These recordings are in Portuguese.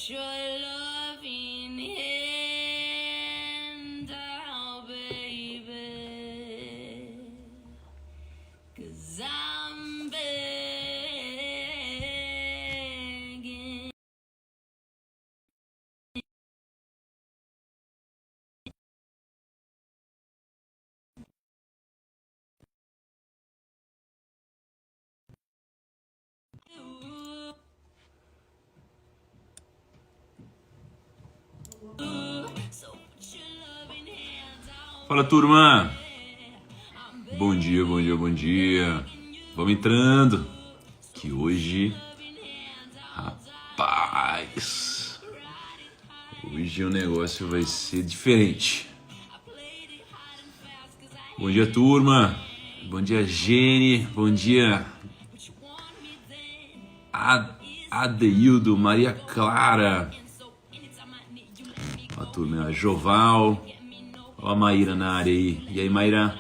your loving hand out, baby, 'cause I'm begging. Fala, turma! Bom dia, bom dia, bom dia! Vamos entrando, que hoje, rapaz, hoje o negócio vai ser diferente. Bom dia, turma! Bom dia, Gene! Bom dia, Adeildo, Maria Clara, a turma, a Joval, ó a Maíra na área aí. E aí, Maíra?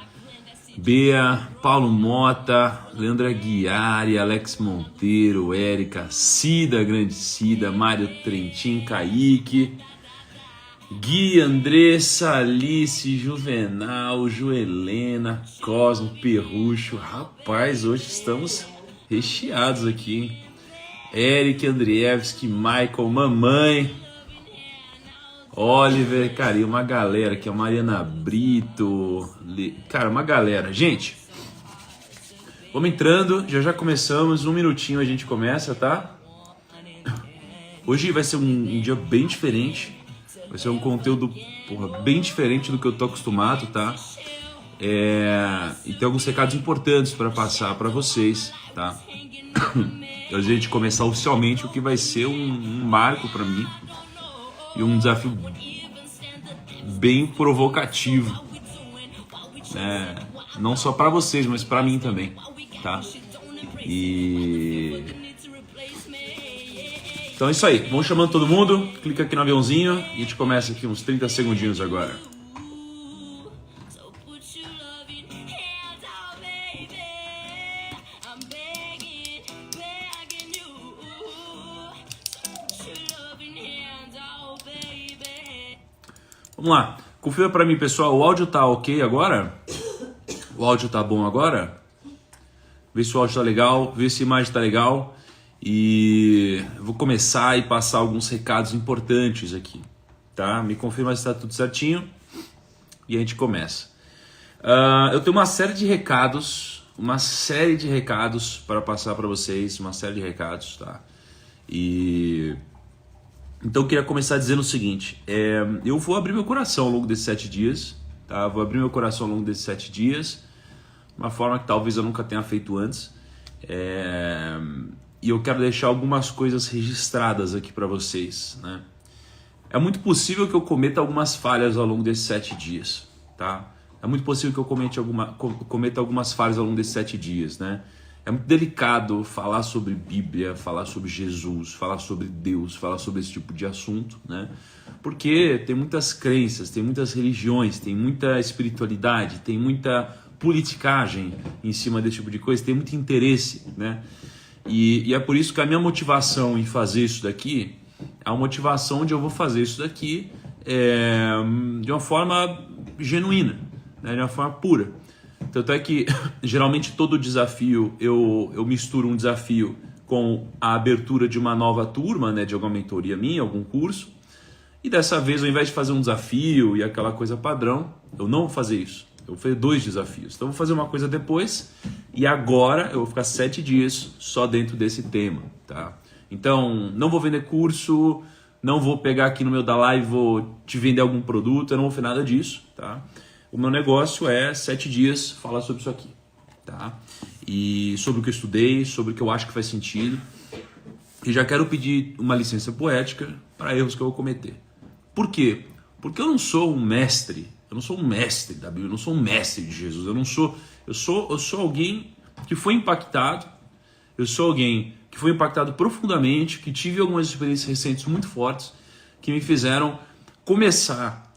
Bea, Paulo Mota, Leandra Guiari, Alex Monteiro, Érica, Cida, grande Cida, Mário Trentin, Kaique, Gui, Andressa, Alice, Juvenal, Joelena, Cosmo, Perrucho. Rapaz, hoje estamos recheados aqui, hein? Eric, Andrievski, Michael, mamãe, Oliver, cara, e uma galera aqui, a Mariana Brito, cara, uma galera. Gente, vamos entrando, já começamos, um minutinho a gente começa, tá? Hoje vai ser um dia bem diferente, vai ser um conteúdo, bem diferente do que eu tô acostumado, tá? E tem alguns recados importantes para passar para vocês, tá? Antes de a gente começar oficialmente, o que vai ser um marco para mim e um desafio bem provocativo, né? Não só para vocês, mas para mim também, tá? Então é isso aí, vamos chamando todo mundo, clica aqui no aviãozinho e a gente começa aqui uns 30 segundinhos agora. Vamos lá, confira pra mim, pessoal, o áudio tá ok agora? O áudio tá bom agora? Vê se o áudio tá legal, vê se a imagem tá legal. E eu vou começar e passar alguns recados importantes aqui, tá? Me confirma se tá tudo certinho e a gente começa. Eu tenho uma série de recados para passar para vocês, uma série de recados, tá? Então eu queria começar dizendo o seguinte, eu vou abrir meu coração ao longo desses 7 dias, tá? Vou abrir meu coração ao longo desses 7 dias, uma forma que talvez eu nunca tenha feito antes, e eu quero deixar algumas coisas registradas aqui para vocês, né? É muito possível que eu cometa algumas falhas ao longo desses 7 dias, tá? É muito possível que eu cometa algumas falhas ao longo desses 7 dias, né? É muito delicado falar sobre Bíblia, falar sobre Jesus, falar sobre Deus, falar sobre esse tipo de assunto, né? Porque tem muitas crenças, tem muitas religiões, tem muita espiritualidade, tem muita politicagem em cima desse tipo de coisa, tem muito interesse, né? E é por isso que a minha motivação em fazer isso daqui é uma motivação de eu vou fazer isso daqui de uma forma genuína, né? De uma forma pura. Tanto é que, geralmente, todo desafio, eu misturo um desafio com a abertura de uma nova turma, né, de alguma mentoria minha, algum curso. E dessa vez, ao invés de fazer um desafio e aquela coisa padrão, eu não vou fazer isso. Eu vou fazer 2 desafios. Então, eu vou fazer uma coisa depois e agora eu vou ficar 7 dias só dentro desse tema, tá? Então, não vou vender curso, não vou pegar aqui no meu da live, vou te vender algum produto, eu não vou fazer nada disso, tá? O meu negócio é 7 dias falar sobre isso aqui, tá? E sobre o que eu estudei, sobre o que eu acho que faz sentido. E já quero pedir uma licença poética para erros que eu vou cometer. Por quê? Porque eu não sou um mestre, eu não sou um mestre da Bíblia, eu não sou um mestre de Jesus, eu sou alguém que foi impactado, eu sou alguém que foi impactado profundamente, que tive algumas experiências recentes muito fortes, que me fizeram começar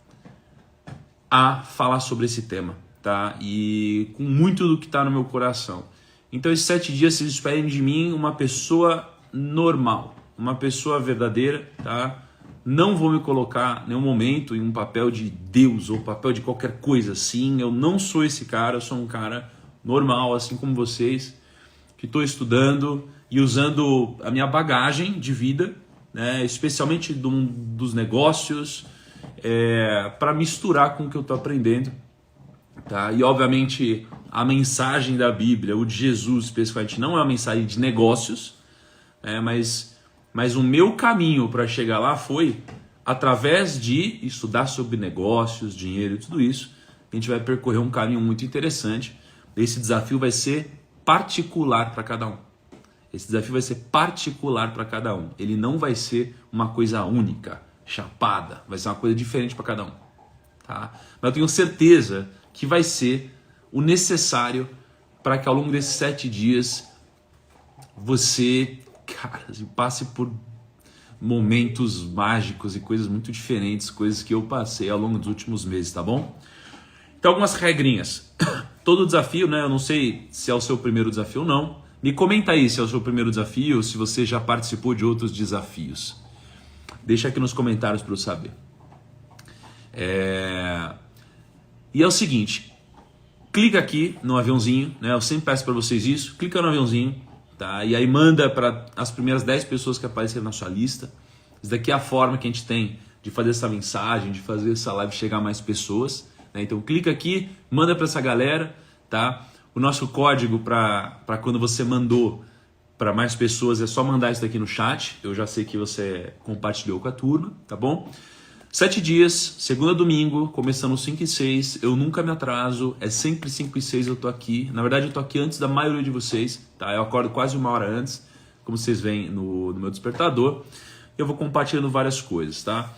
a falar sobre esse tema, tá? E com muito do que está no meu coração. Então esses 7 dias vocês esperem de mim uma pessoa normal, uma pessoa verdadeira, tá? Não vou me colocar em nenhum momento em um papel de Deus ou papel de qualquer coisa assim. Eu não sou esse cara, eu sou um cara normal, assim como vocês, que estou estudando e usando a minha bagagem de vida, né, especialmente dos negócios, para misturar com o que eu estou aprendendo. Tá? E obviamente a mensagem da Bíblia, o de Jesus especificamente, não é uma mensagem de negócios, mas o meu caminho para chegar lá foi através de estudar sobre negócios, dinheiro e tudo isso. A gente vai percorrer um caminho muito interessante. Esse desafio vai ser particular para cada um. Esse desafio vai ser particular para cada um. Ele não vai ser uma coisa única, chapada. Vai ser uma coisa diferente para cada um. Tá? Mas eu tenho certeza que vai ser o necessário para que ao longo desses 7 dias você, cara, passe por momentos mágicos e coisas muito diferentes, coisas que eu passei ao longo dos últimos meses, tá bom? Então, algumas regrinhas. Todo desafio, né? Eu não sei se é o seu primeiro desafio ou não. Me comenta aí se é o seu primeiro desafio ou se você já participou de outros desafios. Deixa aqui nos comentários para eu saber. E é o seguinte, clica aqui no aviãozinho, né? Eu sempre peço para vocês isso. Clica no aviãozinho, tá? E aí manda para as primeiras 10 pessoas que aparecerem na sua lista. Isso daqui é a forma que a gente tem de fazer essa mensagem, de fazer essa live chegar a mais pessoas. Então clica aqui, manda para essa galera, tá? O nosso código para quando você mandou para mais pessoas é só mandar isso daqui no chat. Eu já sei que você compartilhou com a turma, tá bom? 7 dias, segunda a domingo, começando 5 e 6. Eu nunca me atraso, é sempre 5 e 6 eu tô aqui. Na verdade eu tô aqui antes da maioria de vocês, tá? Eu acordo quase 1 hora antes, como vocês veem no meu despertador. Eu vou compartilhando várias coisas, tá?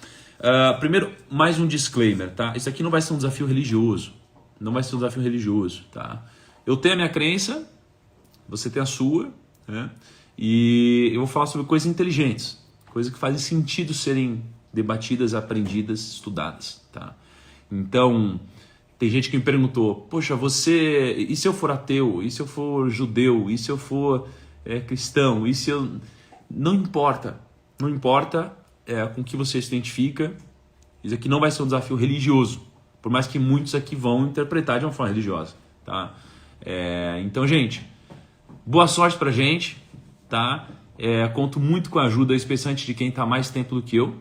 Primeiro, mais um disclaimer, tá? Isso aqui não vai ser um desafio religioso. Não vai ser um desafio religioso, tá? Eu tenho a minha crença, você tem a sua, né? E eu vou falar sobre coisas inteligentes, coisas que fazem sentido serem debatidas, aprendidas, estudadas, tá? Então, tem gente que me perguntou, poxa, e se eu for ateu? E se eu for judeu? E se eu for cristão? E se eu... Não importa, não importa com que você se identifica. Isso aqui não vai ser um desafio religioso, por mais que muitos aqui vão interpretar de uma forma religiosa, tá? Então, gente, boa sorte pra gente, tá? Conto muito com a ajuda, especialmente de quem está mais tempo do que eu,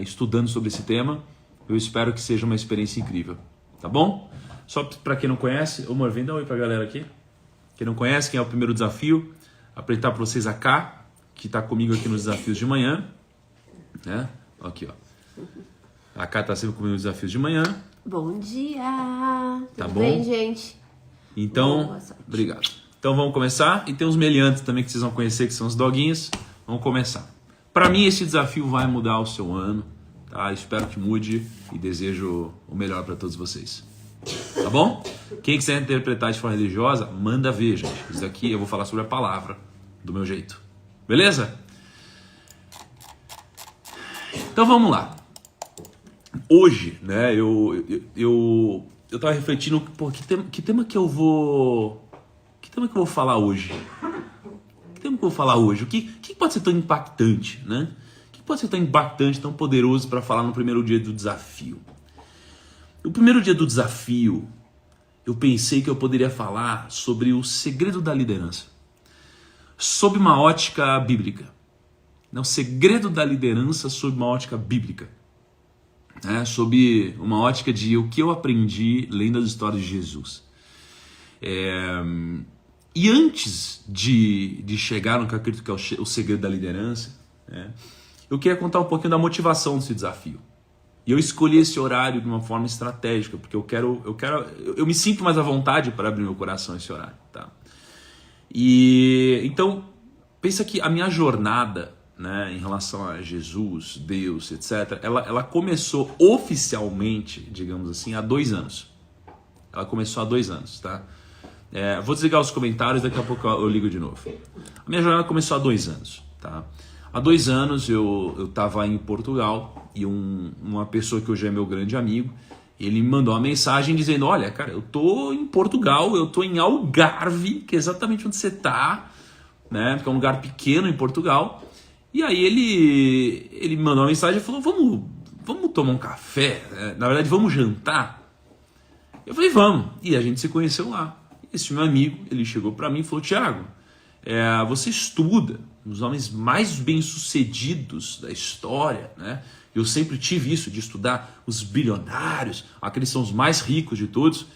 estudando sobre esse tema. Eu espero que seja uma experiência incrível, tá bom? Só para quem não conhece, amor, vem dar um oi pra galera aqui. Quem não conhece, quem é o primeiro desafio, apresentar para vocês a Cá, que está comigo aqui nos desafios de manhã, né? Aqui, ó. A Cá está sempre comigo nos desafios de manhã. Bom dia! Tá Tudo bom? bem, gente? Então, Boa sorte. obrigado. Então vamos começar. E tem os meliantes também que vocês vão conhecer, que são os doguinhos. Vamos começar. Para mim, esse desafio vai mudar o seu ano, tá? Espero que mude e desejo o melhor para todos vocês. Tá bom? Quem quiser interpretar de forma religiosa, manda ver, gente. Isso daqui eu vou falar sobre a palavra do meu jeito. Beleza? Então vamos lá. Hoje, né, eu tava refletindo, pô, que tema que eu vou falar hoje? Que tema que eu vou falar hoje? O que pode ser tão impactante, né? O que pode ser tão impactante, tão poderoso para falar no primeiro dia do desafio? No primeiro dia do desafio, eu pensei que eu poderia falar sobre o segredo da liderança, sob uma ótica bíblica. O segredo da liderança sob uma ótica bíblica. Sob uma ótica de o que eu aprendi lendo as histórias de Jesus. E antes de chegar no que eu acredito que é o segredo da liderança, eu queria contar um pouquinho da motivação desse desafio. E eu escolhi esse horário de uma forma estratégica, porque eu me sinto mais à vontade para abrir meu coração a esse horário, tá? E então, pensa que a minha jornada, né, em relação a Jesus, Deus, etc., ela começou oficialmente, digamos assim, há 2 anos. Ela começou há 2 anos, tá? Vou desligar os comentários, daqui a pouco eu ligo de novo. A minha jornada começou há 2 anos, tá? Há 2 anos eu estava em Portugal e uma pessoa que hoje é meu grande amigo, ele me mandou uma mensagem dizendo, olha, cara, eu tô em Portugal, eu tô em Algarve, que é exatamente onde você tá, né? Que é um lugar pequeno em Portugal. E aí ele me mandou uma mensagem e falou, vamos tomar um café, na verdade vamos jantar. Eu falei, vamos. E a gente se conheceu lá. Esse meu amigo, ele chegou para mim e falou, Thiago, você estuda os homens mais bem-sucedidos da história, né? Eu sempre tive isso, de estudar os bilionários, aqueles são os mais ricos de todos.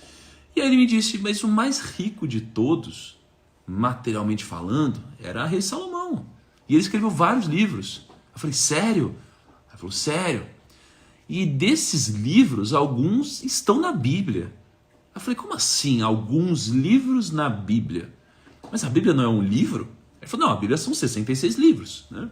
E aí ele me disse, mas o mais rico de todos, materialmente falando, era Rei Salomão. E ele escreveu vários livros. Eu falei, sério? Ele falou, sério. E desses livros, alguns estão na Bíblia. Eu falei, como assim? Alguns livros na Bíblia? Mas a Bíblia não é um livro? Ele falou, não, a Bíblia são 66 livros, né?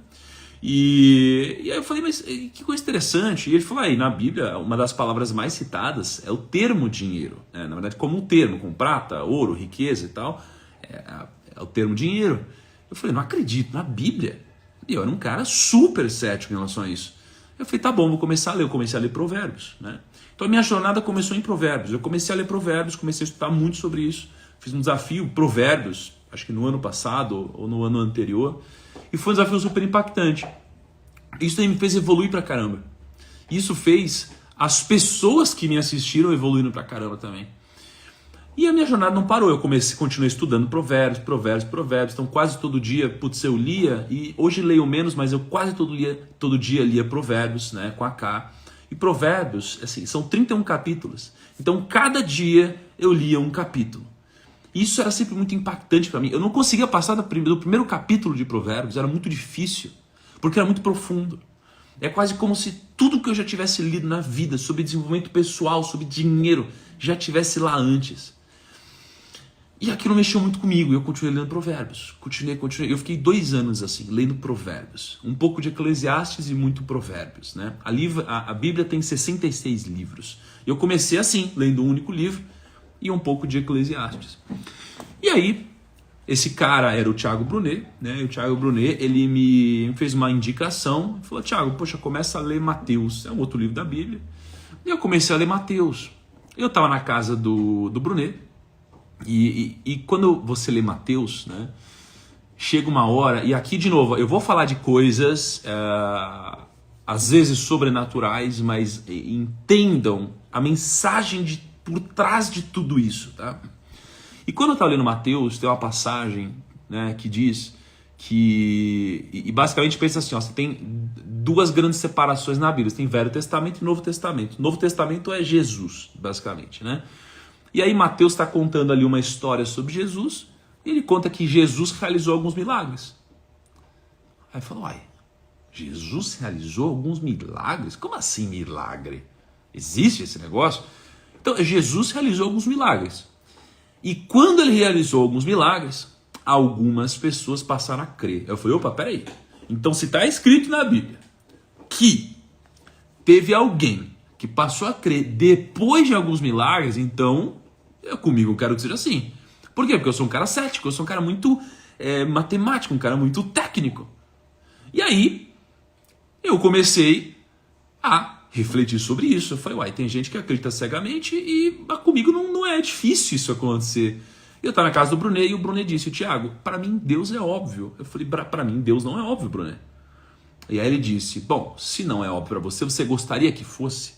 E aí eu falei, mas que coisa interessante. E ele falou, aí na Bíblia, uma das palavras mais citadas é o termo dinheiro, né? Na verdade, como um termo, com prata, ouro, riqueza e tal, é o termo dinheiro. Eu falei, não acredito, na Bíblia. E eu era um cara super cético em relação a isso. Eu falei, tá bom, vou começar a ler. Eu comecei a ler Provérbios, né? Então a minha jornada começou em Provérbios. Eu comecei a ler Provérbios, comecei a estudar muito sobre isso. Fiz um desafio, Provérbios, acho que no ano passado ou no ano anterior. E foi um desafio super impactante. Isso aí me fez evoluir pra caramba. Isso fez as pessoas que me assistiram evoluindo pra caramba também. E a minha jornada não parou. Eu continuei estudando Provérbios. Então quase todo dia, eu lia. E hoje leio menos, mas eu quase todo dia lia Provérbios, né, com a K. E Provérbios, assim, são 31 capítulos. Então cada dia eu lia um capítulo. Isso era sempre muito impactante para mim. Eu não conseguia passar do primeiro capítulo de Provérbios, era muito difícil, porque era muito profundo. É quase como se tudo que eu já tivesse lido na vida, sobre desenvolvimento pessoal, sobre dinheiro, já tivesse lá antes. E aquilo mexeu muito comigo, e eu continuei lendo Provérbios. Continuei. Eu fiquei 2 anos assim, lendo Provérbios. Um pouco de Eclesiastes e muito Provérbios, né? A Bíblia tem 66 livros. E eu comecei assim, lendo um único livro, e um pouco de Eclesiastes. E aí, esse cara era o Thiago Brunet, né? E o Thiago Brunet, ele me fez uma indicação, falou, Thiago, poxa, começa a ler Mateus, é um outro livro da Bíblia. E eu comecei a ler Mateus. Eu estava na casa do Brunet, e quando você lê Mateus, né, chega uma hora, e aqui de novo, eu vou falar de coisas, às vezes sobrenaturais, mas entendam a mensagem por trás de tudo isso, tá? E quando eu estava lendo Mateus, tem uma passagem, né, que diz que... E basicamente pensa assim, ó, você tem 2 grandes separações na Bíblia. Você tem Velho Testamento e Novo Testamento. Novo Testamento é Jesus, basicamente, né? E aí Mateus está contando ali uma história sobre Jesus, e ele conta que Jesus realizou alguns milagres. Aí falou, uai, Jesus realizou alguns milagres? Como assim milagre? Existe esse negócio? Então, Jesus realizou alguns milagres. E quando ele realizou alguns milagres, algumas pessoas passaram a crer. Eu falei, opa, peraí. Então, se está escrito na Bíblia que teve alguém que passou a crer depois de alguns milagres, então, comigo eu quero que seja assim. Por quê? Porque eu sou um cara cético, eu sou um cara muito matemático, um cara muito técnico. E aí, eu comecei a refletir sobre isso. Eu falei, uai, tem gente que acredita cegamente e comigo não é difícil isso acontecer. Eu estava na casa do Brunet e o Brunet disse, Thiago, para mim Deus é óbvio. Eu falei, para mim Deus não é óbvio, Brunet. E aí ele disse, bom, se não é óbvio para você, você gostaria que fosse?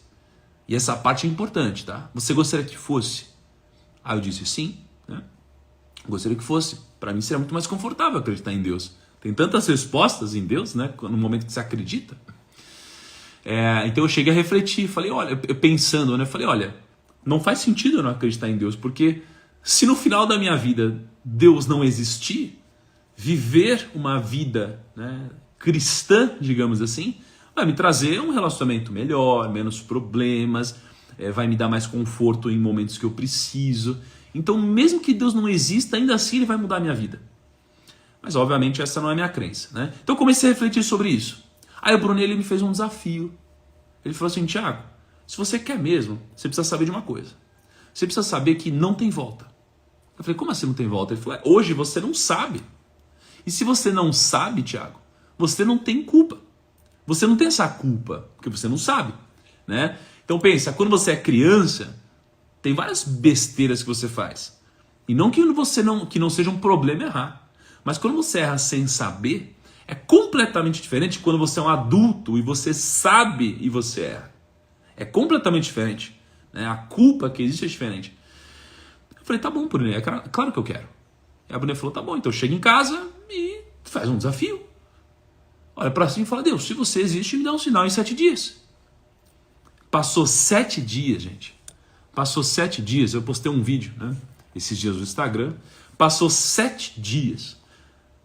E essa parte é importante, tá? Você gostaria que fosse? Aí eu disse, sim, né? Gostaria que fosse. Para mim seria muito mais confortável acreditar em Deus. Tem tantas respostas em Deus, né? No momento que você acredita. Então eu cheguei a refletir, falei, olha, eu pensando, né? Falei, olha, não faz sentido eu não acreditar em Deus, porque se no final da minha vida Deus não existir, viver uma vida, né, cristã, digamos assim, vai me trazer um relacionamento melhor, menos problemas, vai me dar mais conforto em momentos que eu preciso. Então, mesmo que Deus não exista, ainda assim Ele vai mudar a minha vida. Mas, obviamente, essa não é a minha crença, né? Então, eu comecei a refletir sobre isso. Aí o Brunet, ele me fez um desafio. Ele falou assim, Thiago, se você quer mesmo, você precisa saber de uma coisa. Você precisa saber que não tem volta. Eu falei, como assim não tem volta? Ele falou, hoje você não sabe. E se você não sabe, Thiago, você não tem culpa. Você não tem essa culpa, porque você não sabe, né? Então pensa, quando você é criança, tem várias besteiras que você faz. E não que não seja um problema errar. Mas quando você erra sem saber, É completamente diferente quando você é um adulto e você sabe e você erra. É completamente diferente. Né? A culpa que existe é diferente. Eu falei, tá bom, Brunet, é claro que eu quero. E a Brunet falou, tá bom, então chega em casa e faz um desafio. Olha pra cima e fala, Deus, se você existe, me dá um sinal em 7 dias. Passou 7 dias, gente. Passou 7 dias, eu postei um vídeo, né? Esses dias no Instagram. Passou 7 dias.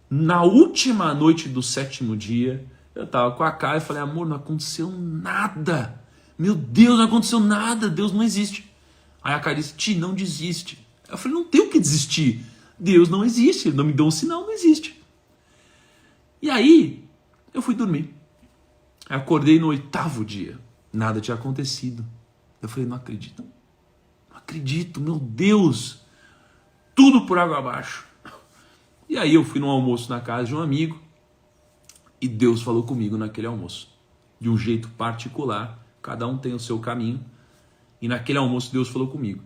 Na última noite do 7º dia, eu tava com a Kai e falei, amor, não aconteceu nada. Meu Deus, não aconteceu nada, Deus não existe. Aí a Kai disse, Ti, não desiste. Eu falei, não tem o que desistir. Deus não existe, ele não me deu um sinal, não existe. E aí, eu fui dormir. Eu acordei no 8º dia. Nada tinha acontecido. Eu falei, não acredito. Não acredito, meu Deus. Tudo por água abaixo. E aí eu fui num almoço na casa de um amigo. E Deus falou comigo naquele almoço. De um jeito particular. Cada um tem o seu caminho. E naquele almoço Deus falou comigo.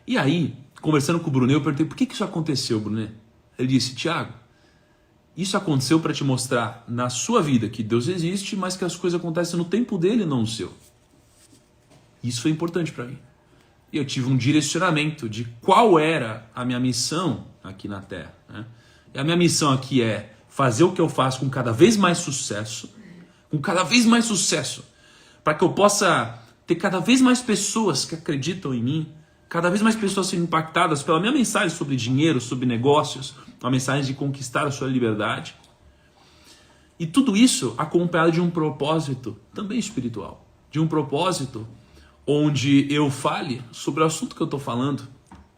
E aí, conversando com o Brunet, eu perguntei, por que isso aconteceu, Brunet? Ele disse, Tiago, isso aconteceu para te mostrar na sua vida que Deus existe, mas que as coisas acontecem no tempo dele e não no seu. Isso foi importante para mim. E eu tive um direcionamento de qual era a minha missão aqui na Terra. Né? E a minha missão aqui é fazer o que eu faço com cada vez mais sucesso, para que eu possa ter cada vez mais pessoas que acreditam em mim, cada vez mais pessoas sendo impactadas pela minha mensagem sobre dinheiro, sobre negócios, uma mensagem de conquistar a sua liberdade. E tudo isso acompanhado de um propósito também espiritual. De um propósito onde eu fale sobre o assunto que eu estou falando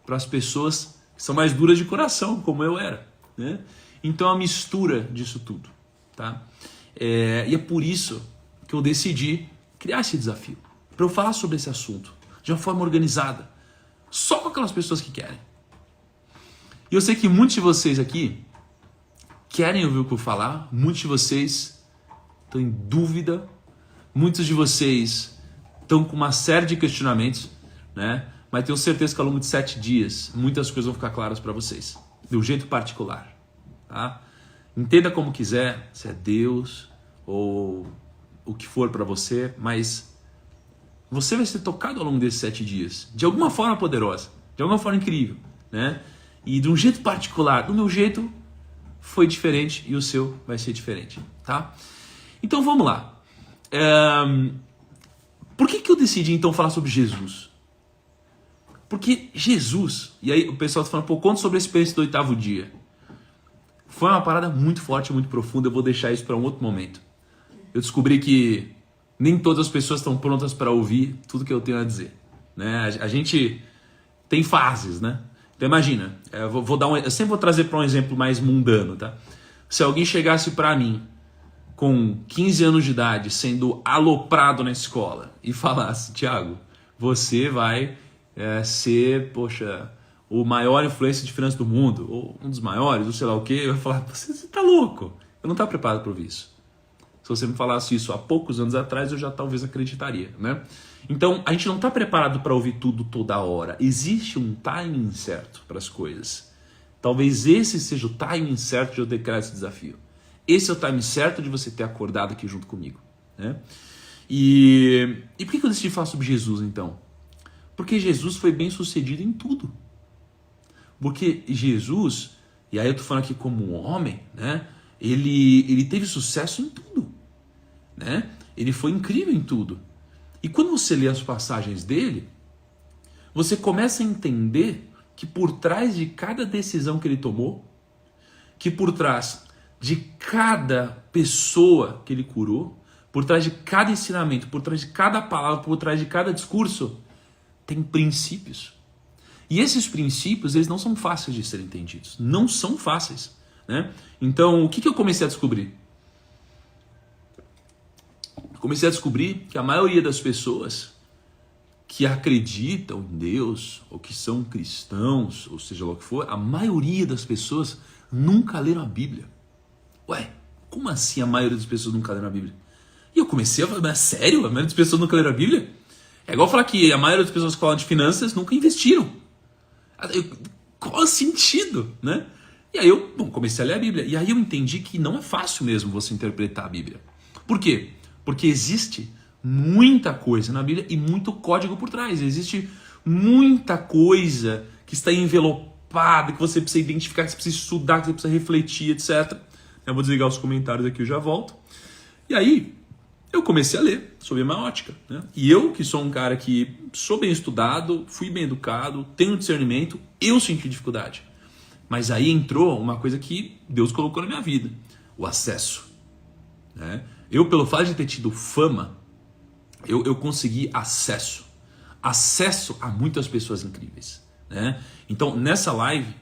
para as pessoas que são mais duras de coração, como eu era. Né? Então é uma mistura disso tudo. Tá? E é por isso que eu decidi criar esse desafio. Para eu falar sobre esse assunto de uma forma organizada. Só com aquelas pessoas que querem. E eu sei que muitos de vocês aqui querem ouvir o que eu falar, muitos de vocês estão em dúvida, muitos de vocês estão com uma série de questionamentos, né? Mas tenho certeza que ao longo de 7 dias, muitas coisas vão ficar claras para vocês, de um jeito particular. Tá? Entenda como quiser, se é Deus ou o que for para você, mas você vai ser tocado ao longo desses 7 dias, de alguma forma poderosa, de alguma forma incrível, né? E de um jeito particular. Do meu jeito foi diferente e o seu vai ser diferente, tá? Então vamos lá. Por que eu decidi então falar sobre Jesus? Porque Jesus, e aí o pessoal está falando, pô, conta sobre a experiência do 8º dia. Foi uma parada muito forte, muito profunda, eu vou deixar isso para um outro momento. Eu descobri que nem todas as pessoas estão prontas para ouvir tudo que eu tenho a dizer. Né? A gente tem fases, né? Então imagina, eu sempre vou trazer para um exemplo mais mundano, tá? Se alguém chegasse para mim com 15 anos de idade, sendo aloprado na escola, e falasse, Tiago, você vai ser, poxa, o maior influencer de finanças do mundo, ou um dos maiores, ou sei lá o quê, eu ia falar, você tá louco, eu não estava preparado para ouvir isso. Se você me falasse isso há poucos anos atrás, eu já talvez acreditaria, né? Então, a gente não está preparado para ouvir tudo toda hora. Existe um timing certo para as coisas. Talvez esse seja o timing certo de eu declarar esse desafio. Esse é o timing certo de você ter acordado aqui junto comigo, né? E por que eu decidi falar sobre Jesus, então? Porque Jesus foi bem sucedido em tudo. Porque Jesus, e aí eu estou falando aqui como um homem, né? Ele teve sucesso em tudo, né? Ele foi incrível em tudo. E quando você lê as passagens dele, você começa a entender que por trás de cada decisão que ele tomou, que por trás de cada pessoa que ele curou, por trás de cada ensinamento, por trás de cada palavra, por trás de cada discurso, tem princípios. E esses princípios, eles não são fáceis de serem entendidos. Não são fáceis, né? Então, o que eu comecei a descobrir? Comecei a descobrir que a maioria das pessoas que acreditam em Deus, ou que são cristãos, ou seja lá o que for, a maioria das pessoas nunca leram a Bíblia. Ué, como assim a maioria das pessoas nunca leram a Bíblia? E eu comecei a falar, mas sério? A maioria das pessoas nunca leram a Bíblia? É igual falar que a maioria das pessoas que falam de finanças nunca investiram. Qual é o sentido, né? E aí eu comecei a ler a Bíblia. E aí eu entendi que não é fácil mesmo você interpretar a Bíblia. Por quê? Porque existe muita coisa na Bíblia e muito código por trás. Existe muita coisa que está envelopada, que você precisa identificar, que você precisa estudar, que você precisa refletir, etc. Eu vou desligar os comentários aqui, eu já volto. E aí eu comecei a ler sobre a minha ótica, né? E eu, que sou um cara que sou bem estudado, fui bem educado, tenho discernimento, eu senti dificuldade. Mas aí entrou uma coisa que Deus colocou na minha vida, o acesso, né? Eu, pelo fato de ter tido fama, eu consegui acesso a muitas pessoas incríveis, né? Então, nessa live,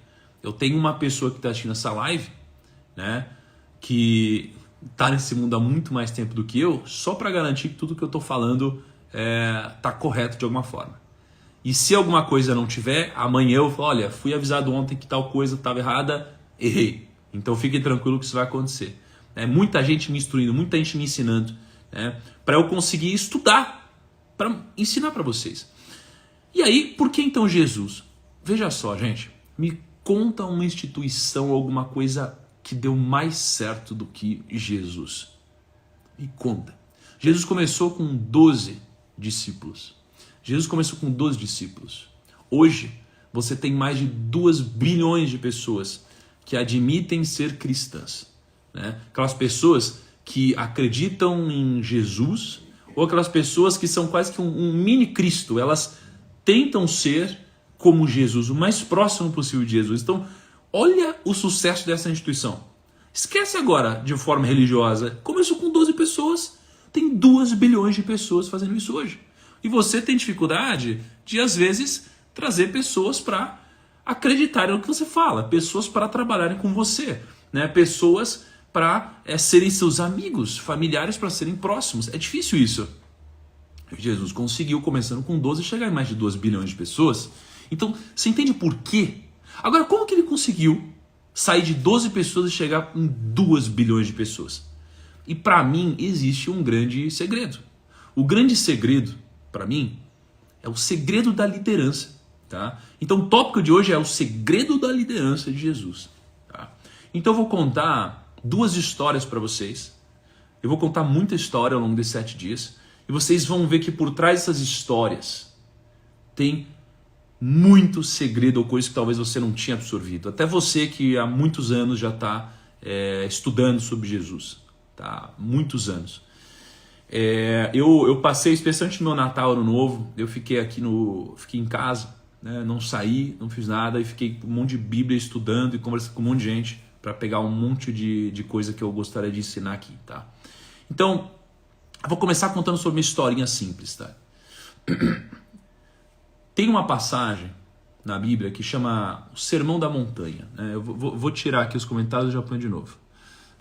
eu tenho uma pessoa que está assistindo essa live, né, que está nesse mundo há muito mais tempo do que eu, só para garantir que tudo que eu estou falando está correto de alguma forma. E se alguma coisa não tiver, amanhã eu falo, olha, fui avisado ontem que tal coisa estava errada, errei. Então fiquem tranquilos que isso vai acontecer. Muita gente me instruindo, muita gente me ensinando, né, para eu conseguir estudar, para ensinar para vocês. E aí, por que então Jesus? Veja só, gente, me conta uma instituição, alguma coisa que deu mais certo do que Jesus. Me conta. Jesus começou com 12 discípulos. Hoje, você tem mais de 2 bilhões de pessoas que admitem ser cristãs, né? Aquelas pessoas que acreditam em Jesus, ou aquelas pessoas que são quase que um mini Cristo. Elas tentam ser como Jesus, o mais próximo possível de Jesus. Então, olha o sucesso dessa instituição. Esquece agora de forma religiosa. Começou com 12 pessoas, tem 2 bilhões de pessoas fazendo isso hoje. E você tem dificuldade de, às vezes, trazer pessoas para acreditarem no que você fala, pessoas para trabalharem com você, né? Pessoas para serem seus amigos, familiares, para serem próximos. É difícil isso. Jesus conseguiu, começando com 12, chegar em mais de 2 bilhões de pessoas. Então, você entende por quê? Agora, como que ele conseguiu sair de 12 pessoas e chegar em 2 bilhões de pessoas? E para mim, existe um grande segredo. O grande segredo, para mim, é o segredo da liderança. Tá? Então, o tópico de hoje é o segredo da liderança de Jesus. Tá? Então, eu vou contar 2 histórias para vocês. Eu vou contar muita história ao longo desses 7 dias. E vocês vão ver que por trás dessas histórias tem muito segredo ou coisa que talvez você não tinha absorvido. Até você que há muitos anos já está estudando sobre Jesus. Tá? Muitos anos. Eu passei, especialmente no meu Natal, Ano Novo, eu fiquei fiquei em casa, né? Não saí, não fiz nada, e fiquei com um monte de Bíblia estudando e conversando com um monte de gente para pegar um monte de coisa que eu gostaria de ensinar aqui. Tá? Então, eu vou começar contando sobre uma historinha simples. Tá? Tem uma passagem na Bíblia que chama o Sermão da Montanha. Né? Eu vou tirar aqui os comentários e já ponho de novo.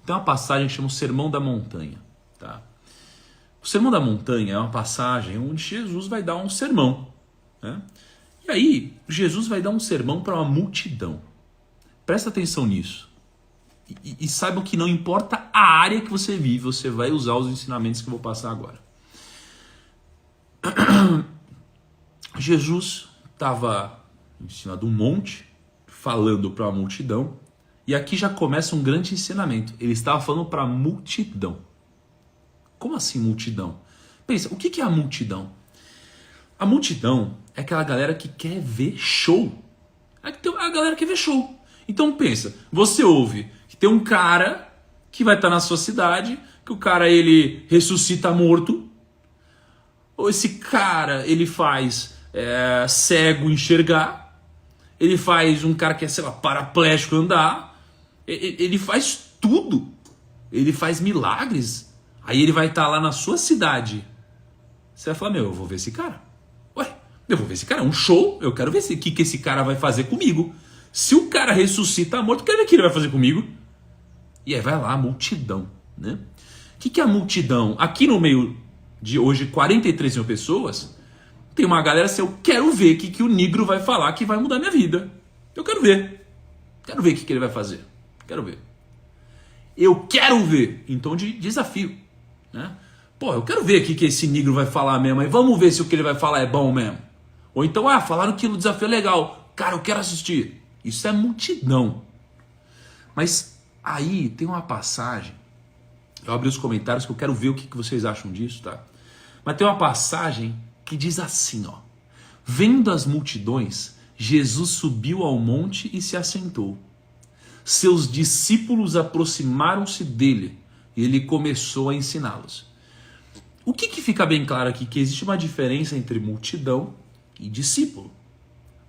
Tem uma passagem que chama o Sermão da Montanha. Tá? O Sermão da Montanha é uma passagem onde Jesus vai dar um sermão. Né? E aí, Jesus vai dar um sermão para uma multidão. Presta atenção nisso. E saibam que não importa a área que você vive, você vai usar os ensinamentos que eu vou passar agora. Jesus estava em cima de um monte, falando para a multidão, e aqui já começa um grande ensinamento. Ele estava falando para a multidão. Como assim multidão? Pensa, o que é a multidão? A multidão é aquela galera que quer ver show. A galera quer ver show. Então pensa, você ouve que tem um cara que vai estar na sua cidade, que o cara ele ressuscita morto, ou esse cara ele faz cego enxergar, ele faz um cara que é, sei lá, paraplégico andar, ele faz tudo, ele faz milagres, aí ele vai estar lá na sua cidade, você vai falar, eu vou ver esse cara, eu vou ver esse cara, é um show, eu quero ver o que esse cara vai fazer comigo, se o cara ressuscita morto, eu quero ver o que ele vai fazer comigo, e aí vai lá a multidão, né? O que é a multidão? Aqui no meio de hoje 43 mil pessoas, tem uma galera assim, eu quero ver o que o negro vai falar que vai mudar minha vida. Eu quero ver. Quero ver o que ele vai fazer. Quero ver. Eu quero ver. Em tom de desafio. Né? Pô, eu quero ver o que esse negro vai falar mesmo. Aí vamos ver se o que ele vai falar é bom mesmo. Ou então, falaram que o desafio é legal. Cara, eu quero assistir. Isso é multidão. Mas aí tem uma passagem, eu abri os comentários que eu quero ver o que vocês acham disso, tá? Mas tem uma passagem que diz assim, ó. Vendo as multidões, Jesus subiu ao monte e se assentou. Seus discípulos aproximaram-se dele e ele começou a ensiná-los. O que fica bem claro aqui? Que existe uma diferença entre multidão e discípulo.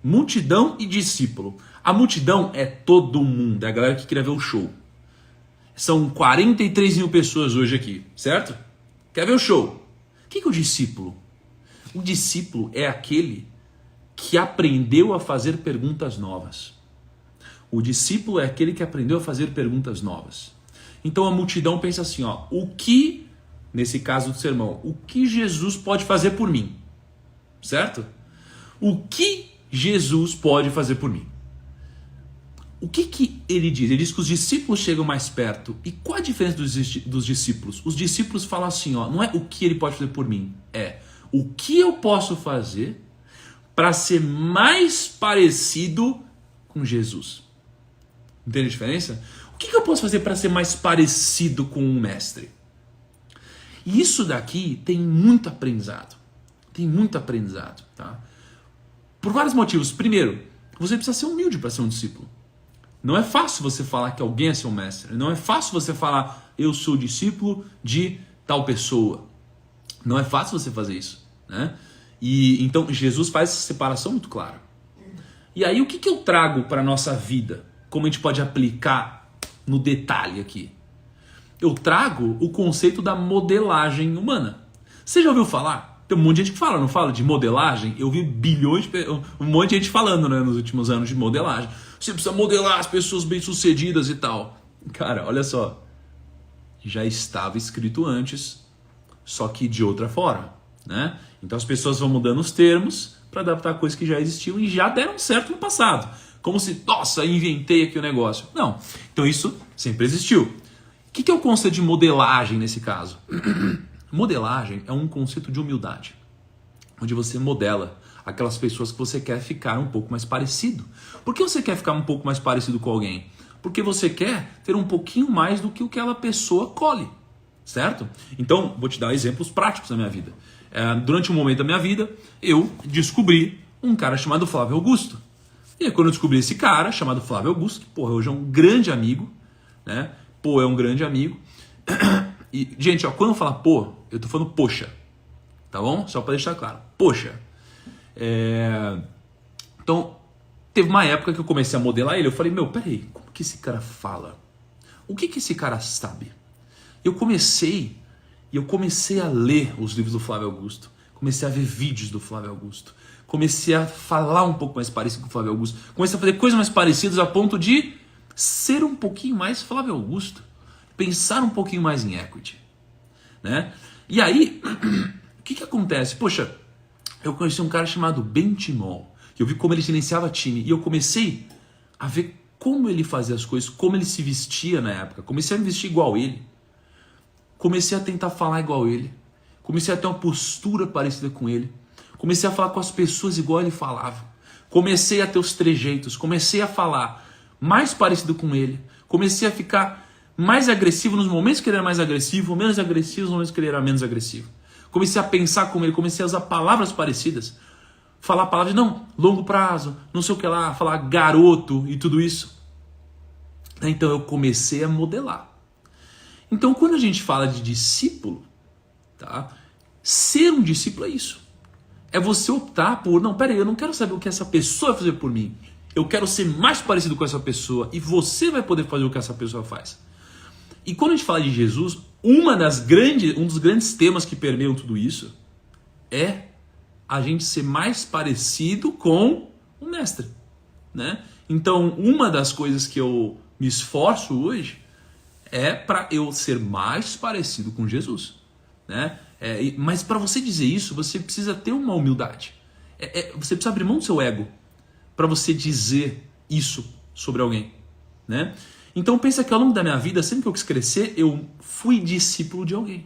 Multidão e discípulo. A multidão é todo mundo, é a galera que queria ver o show. São 43 mil pessoas hoje aqui, certo? Quer ver o show? O que é o discípulo? O discípulo é aquele que aprendeu a fazer perguntas novas. O discípulo é aquele que aprendeu a fazer perguntas novas. Então a multidão pensa assim, ó, nesse caso do sermão, o que Jesus pode fazer por mim? Certo? O que Jesus pode fazer por mim? O que ele diz? Ele diz que os discípulos chegam mais perto. E qual a diferença dos discípulos? Os discípulos falam assim, ó, não é o que ele pode fazer por mim, é o que eu posso fazer para ser mais parecido com Jesus. Entende a diferença? O que eu posso fazer para ser mais parecido com um mestre? E isso daqui tem muito aprendizado. Tem muito aprendizado, tá? Por vários motivos. Primeiro, você precisa ser humilde para ser um discípulo. Não é fácil você falar que alguém é seu mestre. Não é fácil você falar, eu sou discípulo de tal pessoa. Não é fácil você fazer isso, né? E então Jesus faz essa separação muito clara. E aí o que eu trago para a nossa vida? Como a gente pode aplicar no detalhe aqui? Eu trago o conceito da modelagem humana. Você já ouviu falar? Tem um monte de gente que fala, não fala de modelagem? Eu vi um monte de gente falando, né, nos últimos anos de modelagem. Você precisa modelar as pessoas bem-sucedidas e tal. Cara, olha só. Já estava escrito antes, só que de outra forma, né? Então as pessoas vão mudando os termos para adaptar coisas que já existiam e já deram certo no passado. Como se, nossa, inventei aqui o negócio. Não. Então isso sempre existiu. O que é o conceito de modelagem nesse caso? Modelagem é um conceito de humildade, onde você modela aquelas pessoas que você quer ficar um pouco mais parecido. Por que você quer ficar um pouco mais parecido com alguém? Porque você quer ter um pouquinho mais do que aquela pessoa colhe, certo? Então, vou te dar exemplos práticos da minha vida. Durante um momento da minha vida, eu descobri um cara chamado Flávio Augusto. E aí, quando eu descobri esse cara chamado Flávio Augusto, que, porra, hoje é um grande amigo, né? Pô, é um grande amigo. E, gente, ó, quando eu falar pô, eu tô falando poxa, tá bom? Só pra deixar claro, poxa. Então, teve uma época que eu comecei a modelar ele, eu falei, peraí, como que esse cara fala? O que esse cara sabe? Eu comecei a ler os livros do Flávio Augusto, comecei a ver vídeos do Flávio Augusto, comecei a falar um pouco mais parecido com o Flávio Augusto, comecei a fazer coisas mais parecidas a ponto de ser um pouquinho mais Flávio Augusto, pensar um pouquinho mais em equity, né? E aí, o que acontece? Poxa, eu conheci um cara chamado Ben Timol, que eu vi como ele gerenciava time, e eu comecei a ver como ele fazia as coisas, como ele se vestia na época, comecei a me vestir igual ele, comecei a tentar falar igual ele, comecei a ter uma postura parecida com ele, comecei a falar com as pessoas igual ele falava, comecei a ter os trejeitos, comecei a falar mais parecido com ele, comecei a ficar mais agressivo nos momentos que ele era mais agressivo, menos agressivo nos momentos que ele era menos agressivo. Comecei a pensar como ele, comecei a usar palavras parecidas, falar palavras de longo prazo, não sei o que lá, falar garoto e tudo isso. Então eu comecei a modelar. Então quando a gente fala de discípulo, tá? Ser um discípulo é isso. É você optar por, peraí, eu não quero saber o que essa pessoa vai fazer por mim. Eu quero ser mais parecido com essa pessoa e você vai poder fazer o que essa pessoa faz. E quando a gente fala de Jesus, um dos grandes temas que permeiam tudo isso é a gente ser mais parecido com o mestre, né? Então, uma das coisas que eu me esforço hoje é para eu ser mais parecido com Jesus, né? Mas para você dizer isso, você precisa ter uma humildade. Você precisa abrir mão do seu ego para você dizer isso sobre alguém, né? Então pensa que ao longo da minha vida, sempre que eu quis crescer, eu fui discípulo de alguém.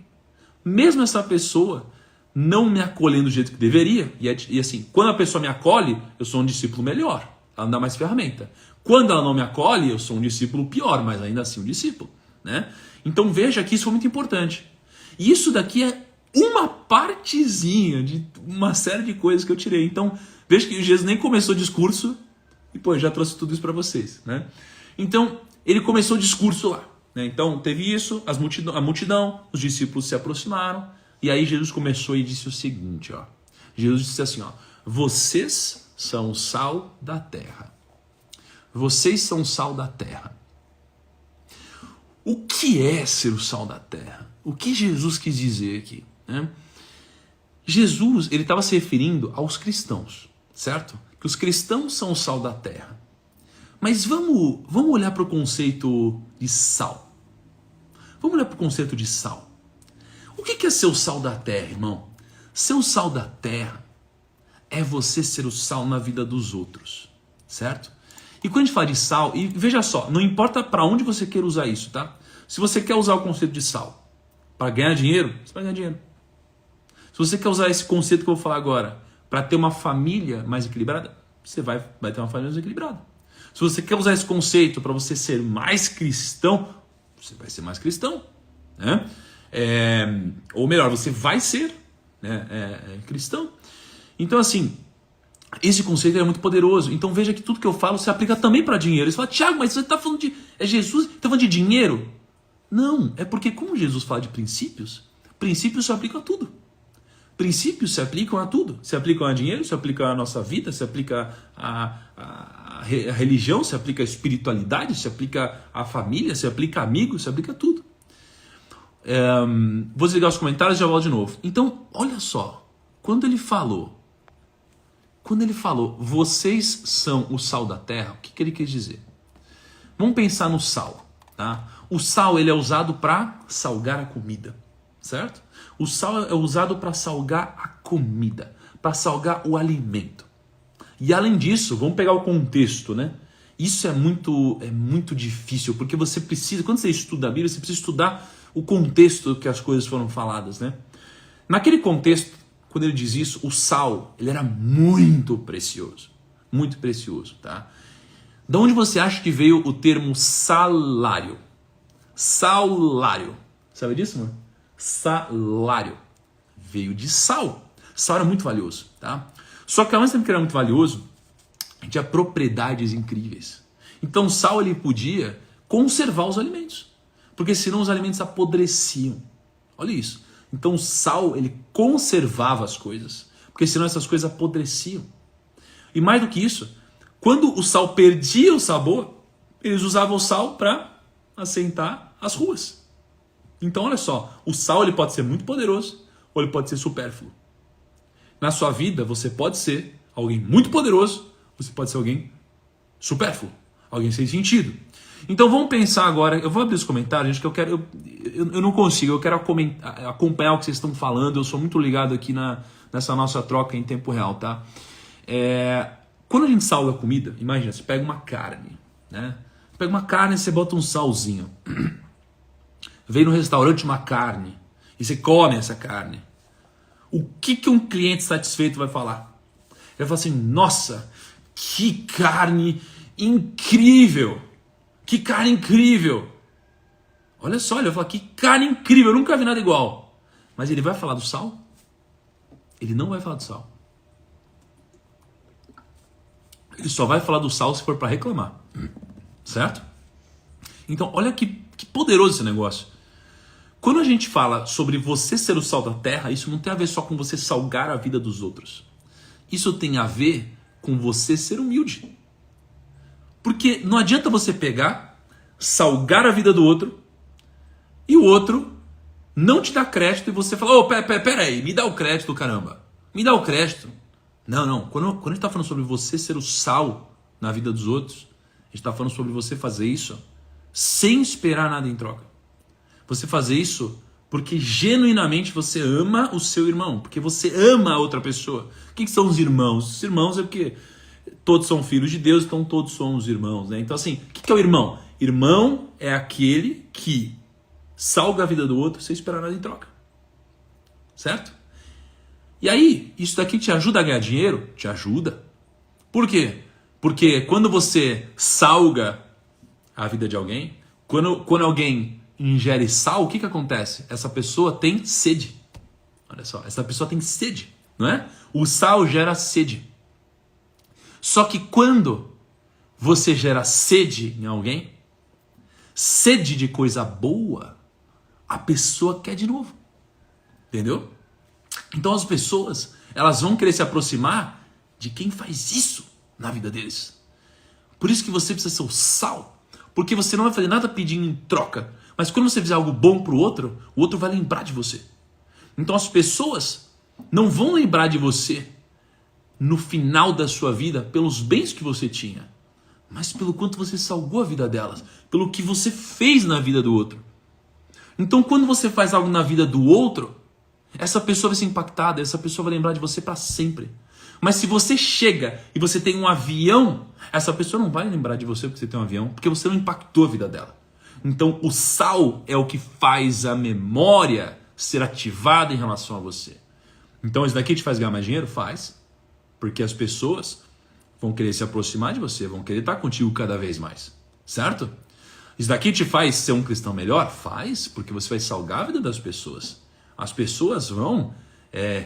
Mesmo essa pessoa não me acolhendo do jeito que deveria, e assim, quando a pessoa me acolhe, eu sou um discípulo melhor, ela não dá mais ferramenta. Quando ela não me acolhe, eu sou um discípulo pior, mas ainda assim um discípulo, né? Então veja que isso foi muito importante. E isso daqui é uma partezinha de uma série de coisas que eu tirei. Então veja que Jesus nem começou o discurso e pô, já trouxe tudo isso para vocês, né? Então ele começou o discurso lá, né? Então teve isso, a multidão, os discípulos se aproximaram e aí Jesus começou e disse o seguinte, ó. Jesus disse assim, ó: vocês são o sal da terra. Vocês são o sal da terra. O que é ser o sal da terra? O que Jesus quis dizer aqui, né? Jesus, ele estava se referindo aos cristãos, certo? Que os cristãos são o sal da terra. Mas vamos olhar para o conceito de sal. Vamos olhar para o conceito de sal. O que é ser o sal da terra, irmão? Ser o sal da terra é você ser o sal na vida dos outros, certo? E quando a gente fala de sal, e veja só, não importa para onde você quer usar isso, tá? Se você quer usar o conceito de sal para ganhar dinheiro, você vai ganhar dinheiro. Se você quer usar esse conceito que eu vou falar agora para ter uma família mais equilibrada, você vai ter uma família mais equilibrada. Se você quer usar esse conceito para você ser mais cristão, você vai ser mais cristão, né? Ou melhor, você vai ser, né, cristão. Então assim, esse conceito é muito poderoso. Então veja que tudo que eu falo se aplica também para dinheiro. Você fala, Thiago, mas você está falando de... É Jesus? Está falando de dinheiro? Não, é porque como Jesus fala de princípios, princípios se aplicam a tudo. Princípios se aplicam a tudo. Se aplicam a dinheiro, se aplicam à nossa vida, se aplica a religião, se aplica a espiritualidade, se aplica à família, se aplica a amigos, se aplica a tudo. Vou desligar os comentários e já volto de novo. Então, olha só, quando ele falou, vocês são o sal da terra, o que ele quis dizer? Vamos pensar no sal, tá? O sal, ele é usado para salgar a comida, certo? O sal é usado para salgar a comida, para salgar o alimento. E além disso, vamos pegar o contexto, né? Isso é muito difícil, porque você precisa, quando você estuda a Bíblia, você precisa estudar o contexto que as coisas foram faladas, né? Naquele contexto, quando ele diz isso, o sal, ele era muito precioso, tá? De onde você acha que veio o termo salário? Salário. Sabe disso, mano? Salário. Veio de sal. Sal era muito valioso, tá? Só que ao mesmo tempo que era muito valioso, tinha propriedades incríveis. Então o sal, ele podia conservar os alimentos, porque senão os alimentos apodreciam. Olha isso. Então o sal, ele conservava as coisas, porque senão essas coisas apodreciam. E mais do que isso, quando o sal perdia o sabor, eles usavam o sal para assentar as ruas. Então olha só, o sal, ele pode ser muito poderoso ou ele pode ser supérfluo. Na sua vida, você pode ser alguém muito poderoso, você pode ser alguém supérfluo, alguém sem sentido. Então vamos pensar agora, eu vou abrir os comentários, gente, que eu não consigo, eu quero acompanhar o que vocês estão falando, eu sou muito ligado aqui nessa nossa troca em tempo real, tá? Quando a gente salga a comida, imagina, você pega uma carne, né? Você pega uma carne e você bota um salzinho. Vem no restaurante uma carne e você come essa carne. O que um cliente satisfeito vai falar? Ele vai falar assim, nossa, que carne incrível! Que carne incrível! Olha só, ele vai falar, que carne incrível, eu nunca vi nada igual. Mas ele vai falar do sal? Ele não vai falar do sal. Ele só vai falar do sal se for para reclamar. Certo? Então, olha que poderoso esse negócio. Quando a gente fala sobre você ser o sal da terra, isso não tem a ver só com você salgar a vida dos outros. Isso tem a ver com você ser humilde. Porque não adianta você pegar, salgar a vida do outro, e o outro não te dá crédito, e você fala, pera aí, me dá o crédito, caramba. Me dá o crédito. Não. Quando a gente está falando sobre você ser o sal na vida dos outros, a gente está falando sobre você fazer isso sem esperar nada em troca. Você fazer isso porque genuinamente você ama o seu irmão, porque você ama a outra pessoa. O que são os irmãos? Os irmãos é porque todos são filhos de Deus, então todos somos irmãos, né? Então assim, o que é o irmão? Irmão é aquele que salga a vida do outro sem esperar nada em troca. Certo? E aí, isso daqui te ajuda a ganhar dinheiro? Te ajuda. Por quê? Porque quando você salga a vida de alguém, quando alguém ingere sal, o que acontece? Essa pessoa tem sede. Olha só, essa pessoa tem sede, não é? O sal gera sede. Só que quando você gera sede em alguém, sede de coisa boa, a pessoa quer de novo. Entendeu? Então as pessoas, elas vão querer se aproximar de quem faz isso na vida deles. Por isso que você precisa ser o sal. Porque você não vai fazer nada pedindo em troca. Mas quando você fizer algo bom pro outro, o outro vai lembrar de você. Então as pessoas não vão lembrar de você no final da sua vida pelos bens que você tinha, mas pelo quanto você salvou a vida delas, pelo que você fez na vida do outro. Então quando você faz algo na vida do outro, essa pessoa vai ser impactada, essa pessoa vai lembrar de você para sempre. Mas se você chega e você tem um avião, essa pessoa não vai lembrar de você porque você tem um avião, porque você não impactou a vida dela. Então o sal é o que faz a memória ser ativada em relação a você. Então isso daqui te faz ganhar mais dinheiro? Faz. Porque as pessoas vão querer se aproximar de você, vão querer estar contigo cada vez mais. Certo? Isso daqui te faz ser um cristão melhor? Faz, porque você vai salgar a vida das pessoas. As pessoas vão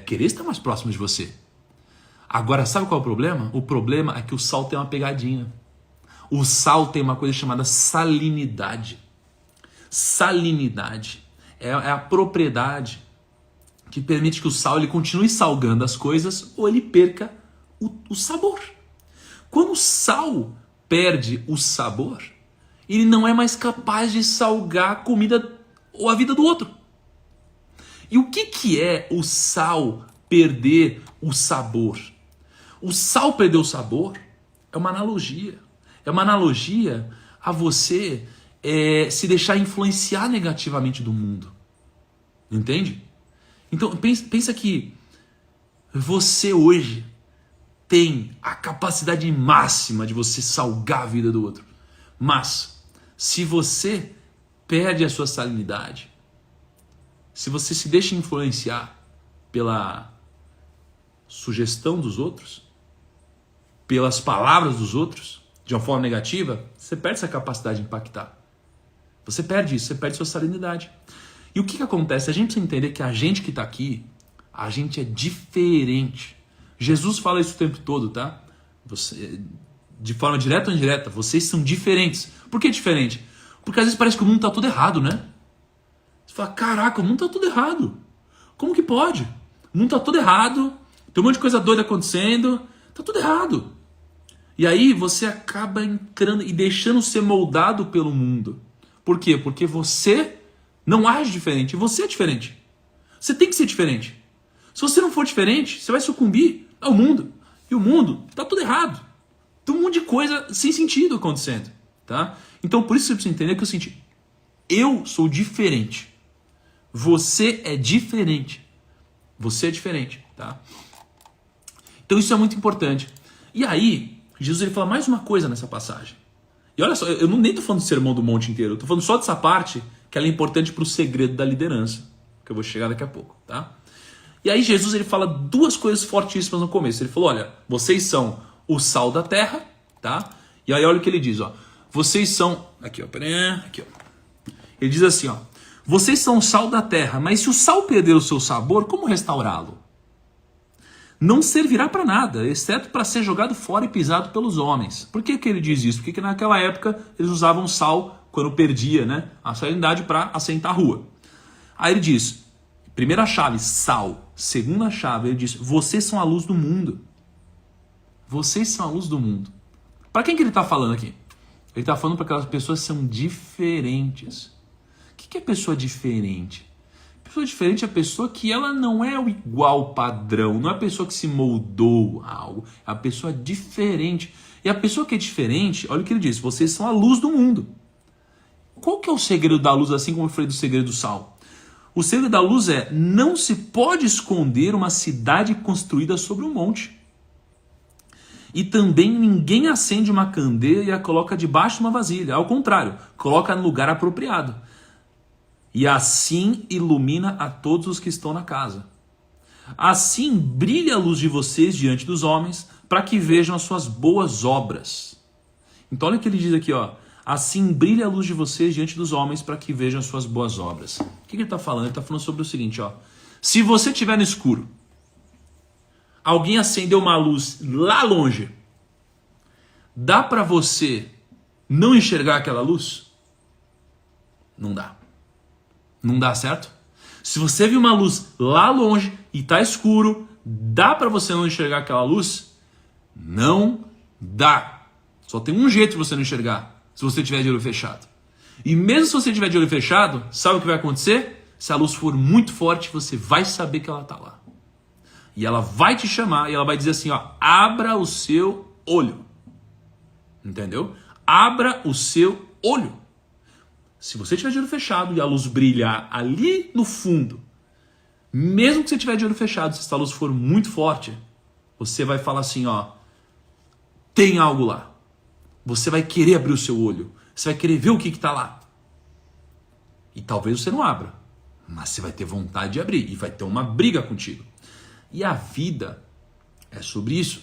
querer estar mais próximas de você. Agora, sabe qual é o problema? O problema é que o sal tem uma pegadinha. O sal tem uma coisa chamada salinidade. Salinidade é a propriedade que permite que o sal ele continue salgando as coisas ou ele perca o sabor. Quando o sal perde o sabor, ele não é mais capaz de salgar a comida ou a vida do outro. E o que é o sal perder o sabor? O sal perder o sabor é uma analogia. É uma analogia a você se deixar influenciar negativamente do mundo. Entende? Então pensa que você hoje tem a capacidade máxima de você salgar a vida do outro. Mas se você perde a sua salinidade, se você se deixa influenciar pela sugestão dos outros, pelas palavras dos outros, de uma forma negativa, você perde essa capacidade de impactar. Você perde isso, você perde sua salinidade. E o que acontece? A gente precisa entender que a gente que está aqui, a gente é diferente. Jesus fala isso o tempo todo, tá? Você, de forma direta ou indireta, vocês são diferentes. Por que diferente? Porque às vezes parece que o mundo está tudo errado, né? Você fala, caraca, o mundo está tudo errado. Como que pode? O mundo está tudo errado, tem um monte de coisa doida acontecendo, está tudo errado. E aí você acaba entrando e deixando ser moldado pelo mundo. Por quê? Porque você não age diferente, você é diferente. Você tem que ser diferente. Se você não for diferente, você vai sucumbir ao mundo. E o mundo está tudo errado. Tem um monte de coisa sem sentido acontecendo. Tá? Então por isso você precisa entender que é o seguinte, eu sou diferente. Você é diferente. Você é diferente. Tá? Então isso é muito importante. E aí, Jesus ele fala mais uma coisa nessa passagem. E olha só, eu nem estou falando do sermão do monte inteiro, eu estou falando só dessa parte que ela é importante para o segredo da liderança, que eu vou chegar daqui a pouco, tá? E aí Jesus ele fala duas coisas fortíssimas no começo. Ele falou, olha, vocês são o sal da terra, tá? E aí olha o que ele diz, ó. Vocês são... Aqui, ó. Aqui, ó. Ele diz assim, ó. Vocês são o sal da terra, mas se o sal perder o seu sabor, como restaurá-lo? Não servirá para nada, exceto para ser jogado fora e pisado pelos homens. Por que ele diz isso? Porque naquela época eles usavam sal quando perdia, né, a salinidade para assentar a rua. Aí ele diz, primeira chave, sal. Segunda chave, ele diz, vocês são a luz do mundo. Vocês são a luz do mundo. Para quem que ele está falando aqui? Ele está falando para aquelas pessoas que são diferentes. O que é pessoa diferente? Pessoa diferente é a pessoa que ela não é o igual padrão, não é a pessoa que se moldou a algo, é a pessoa diferente. E a pessoa que é diferente, olha o que ele diz, vocês são a luz do mundo. Qual que é o segredo da luz, assim como eu falei do segredo do sal? O segredo da luz é, não se pode esconder uma cidade construída sobre um monte. E também ninguém acende uma candeia e a coloca debaixo de uma vasilha. Ao contrário, coloca no lugar apropriado. E assim ilumina a todos os que estão na casa. Assim brilha a luz de vocês diante dos homens, para que vejam as suas boas obras. Então olha o que ele diz aqui, ó. Assim brilha a luz de vocês diante dos homens para que vejam as suas boas obras. O que ele está falando? Ele está falando sobre o seguinte, ó. Se você estiver no escuro, alguém acendeu uma luz lá longe, dá para você não enxergar aquela luz? Não dá. Não dá, certo? Se você viu uma luz lá longe e está escuro, dá para você não enxergar aquela luz? Não dá. Só tem um jeito de você não enxergar, se você tiver de olho fechado. E mesmo se você tiver de olho fechado, sabe o que vai acontecer? Se a luz for muito forte, você vai saber que ela está lá. E ela vai te chamar e ela vai dizer assim, ó, abra o seu olho. Entendeu? Abra o seu olho. Se você tiver de olho fechado e a luz brilhar ali no fundo, mesmo que você tiver de olho fechado, se essa luz for muito forte, você vai falar assim, ó, tem algo lá. Você vai querer abrir o seu olho. Você vai querer ver o que está lá. E talvez você não abra, mas você vai ter vontade de abrir e vai ter uma briga contigo. E a vida é sobre isso.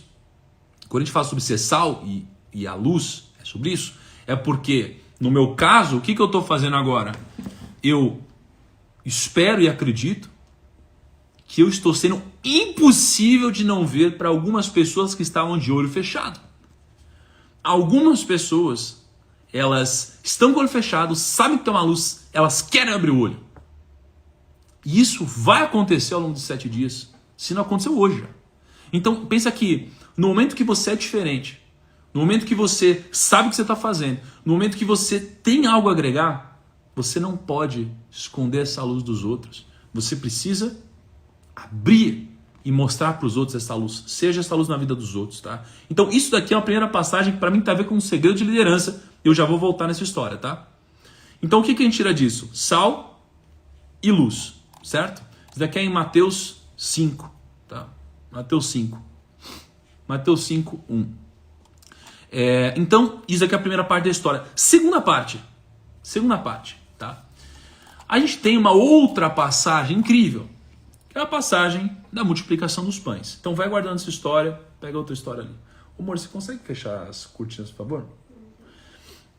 Quando a gente fala sobre ser sal e a luz é sobre isso, é porque, no meu caso, o que eu estou fazendo agora? Eu espero e acredito que eu estou sendo impossível de não ver para algumas pessoas que estavam de olho fechado. Algumas pessoas, elas estão com o olho fechado, sabem que tem uma luz, elas querem abrir o olho. E isso vai acontecer ao longo de 7 dias, se não aconteceu hoje já. Então, pensa que no momento que você é diferente, no momento que você sabe o que você está fazendo, no momento que você tem algo a agregar, você não pode esconder essa luz dos outros. Você precisa abrir e mostrar para os outros essa luz. Seja essa luz na vida dos outros, tá? Então isso daqui é uma primeira passagem que para mim tem a ver com um segredo de liderança. Eu já vou voltar nessa história, tá? Então o que a gente tira disso? Sal e luz, certo? Isso daqui é em Mateus 5, tá? Mateus 5. Mateus 5, 1. Então, isso aqui é a primeira parte da história. Segunda parte, tá? A gente tem uma outra passagem incrível, que é a passagem da multiplicação dos pães. Então vai guardando essa história, pega outra história ali. Amor, você consegue fechar as cortinas, por favor?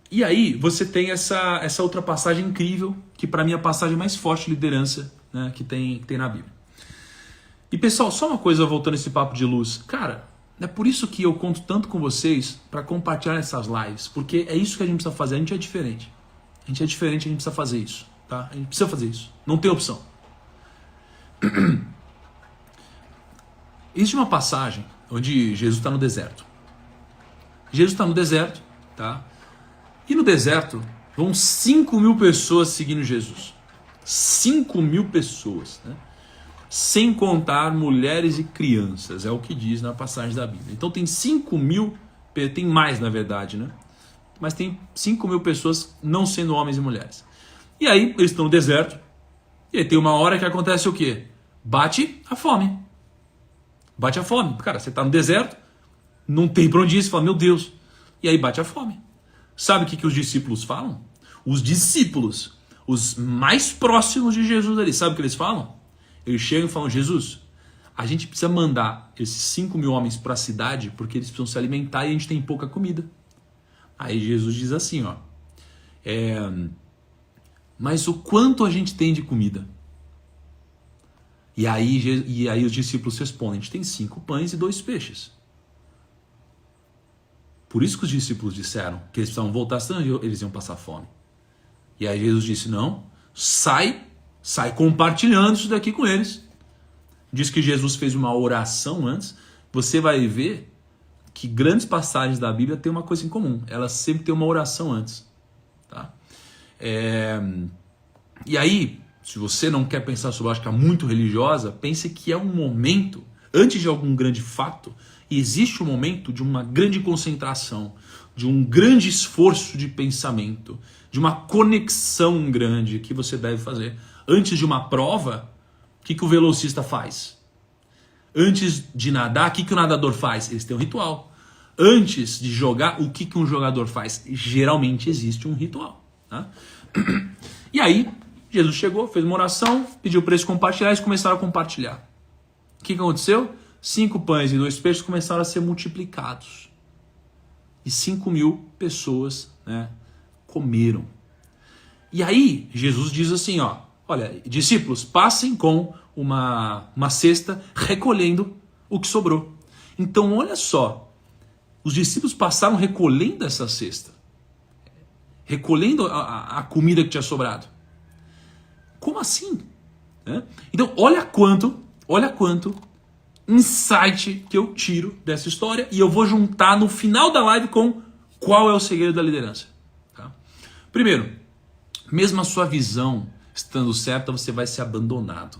E aí você tem essa outra passagem incrível, que para mim é a passagem mais forte de liderança, né, que tem na Bíblia. E pessoal, só uma coisa voltando a esse papo de luz. Cara, é por isso que eu conto tanto com vocês para compartilhar essas lives, porque é isso que a gente precisa fazer. A gente é diferente. A gente precisa fazer isso, tá? A gente precisa fazer isso. Não tem opção. Existe uma passagem onde Jesus está no deserto. Jesus está no deserto, tá? E no deserto vão 5.000 pessoas seguindo Jesus. 5.000 pessoas, né? Sem contar mulheres e crianças, é o que diz na passagem da Bíblia. Então tem 5.000, tem mais na verdade, né? Mas tem 5.000 pessoas não sendo homens e mulheres. E aí eles estão no deserto, e aí tem uma hora que acontece o quê? Bate a fome. Bate a fome. Cara, você está no deserto, não tem para onde ir, você fala, meu Deus. E aí bate a fome. Sabe o que os discípulos falam? Os discípulos, os mais próximos de Jesus ali, sabe o que eles falam? Eles chegam e falam, Jesus, a gente precisa mandar esses 5.000 homens para a cidade porque eles precisam se alimentar e a gente tem pouca comida. Aí Jesus diz assim, ó, mas o quanto a gente tem de comida? E aí os discípulos respondem, a gente tem 5 pães e 2 peixes. Por isso que os discípulos disseram que eles precisavam voltar, senão eles iam passar fome. E aí Jesus disse, não, sai compartilhando isso daqui com eles. Diz que Jesus fez uma oração antes. Você vai ver que grandes passagens da Bíblia têm uma coisa em comum. Elas sempre têm uma oração antes. Tá? E aí, se você não quer pensar sobre lógica muito religiosa, pense que é um momento, antes de algum grande fato, existe um momento de uma grande concentração, de um grande esforço de pensamento, de uma conexão grande que você deve fazer. Antes de uma prova, o que o velocista faz? Antes de nadar, o que o nadador faz? Eles têm um ritual. Antes de jogar, o que um jogador faz? Geralmente existe um ritual. Tá? E aí, Jesus chegou, fez uma oração, pediu para eles compartilhar, eles começaram a compartilhar. O que aconteceu? 5 pães e 2 peixes começaram a ser multiplicados. E 5.000 pessoas, né, comeram. E aí, Jesus diz assim, ó, olha, discípulos, passem com uma cesta recolhendo o que sobrou. Então, olha só, os discípulos passaram recolhendo essa cesta. Recolhendo a comida que tinha sobrado. Como assim? Então, olha quanto insight que eu tiro dessa história e eu vou juntar no final da live com qual é o segredo da liderança. Tá? Primeiro, mesmo a sua visão estando certa, você vai ser abandonado.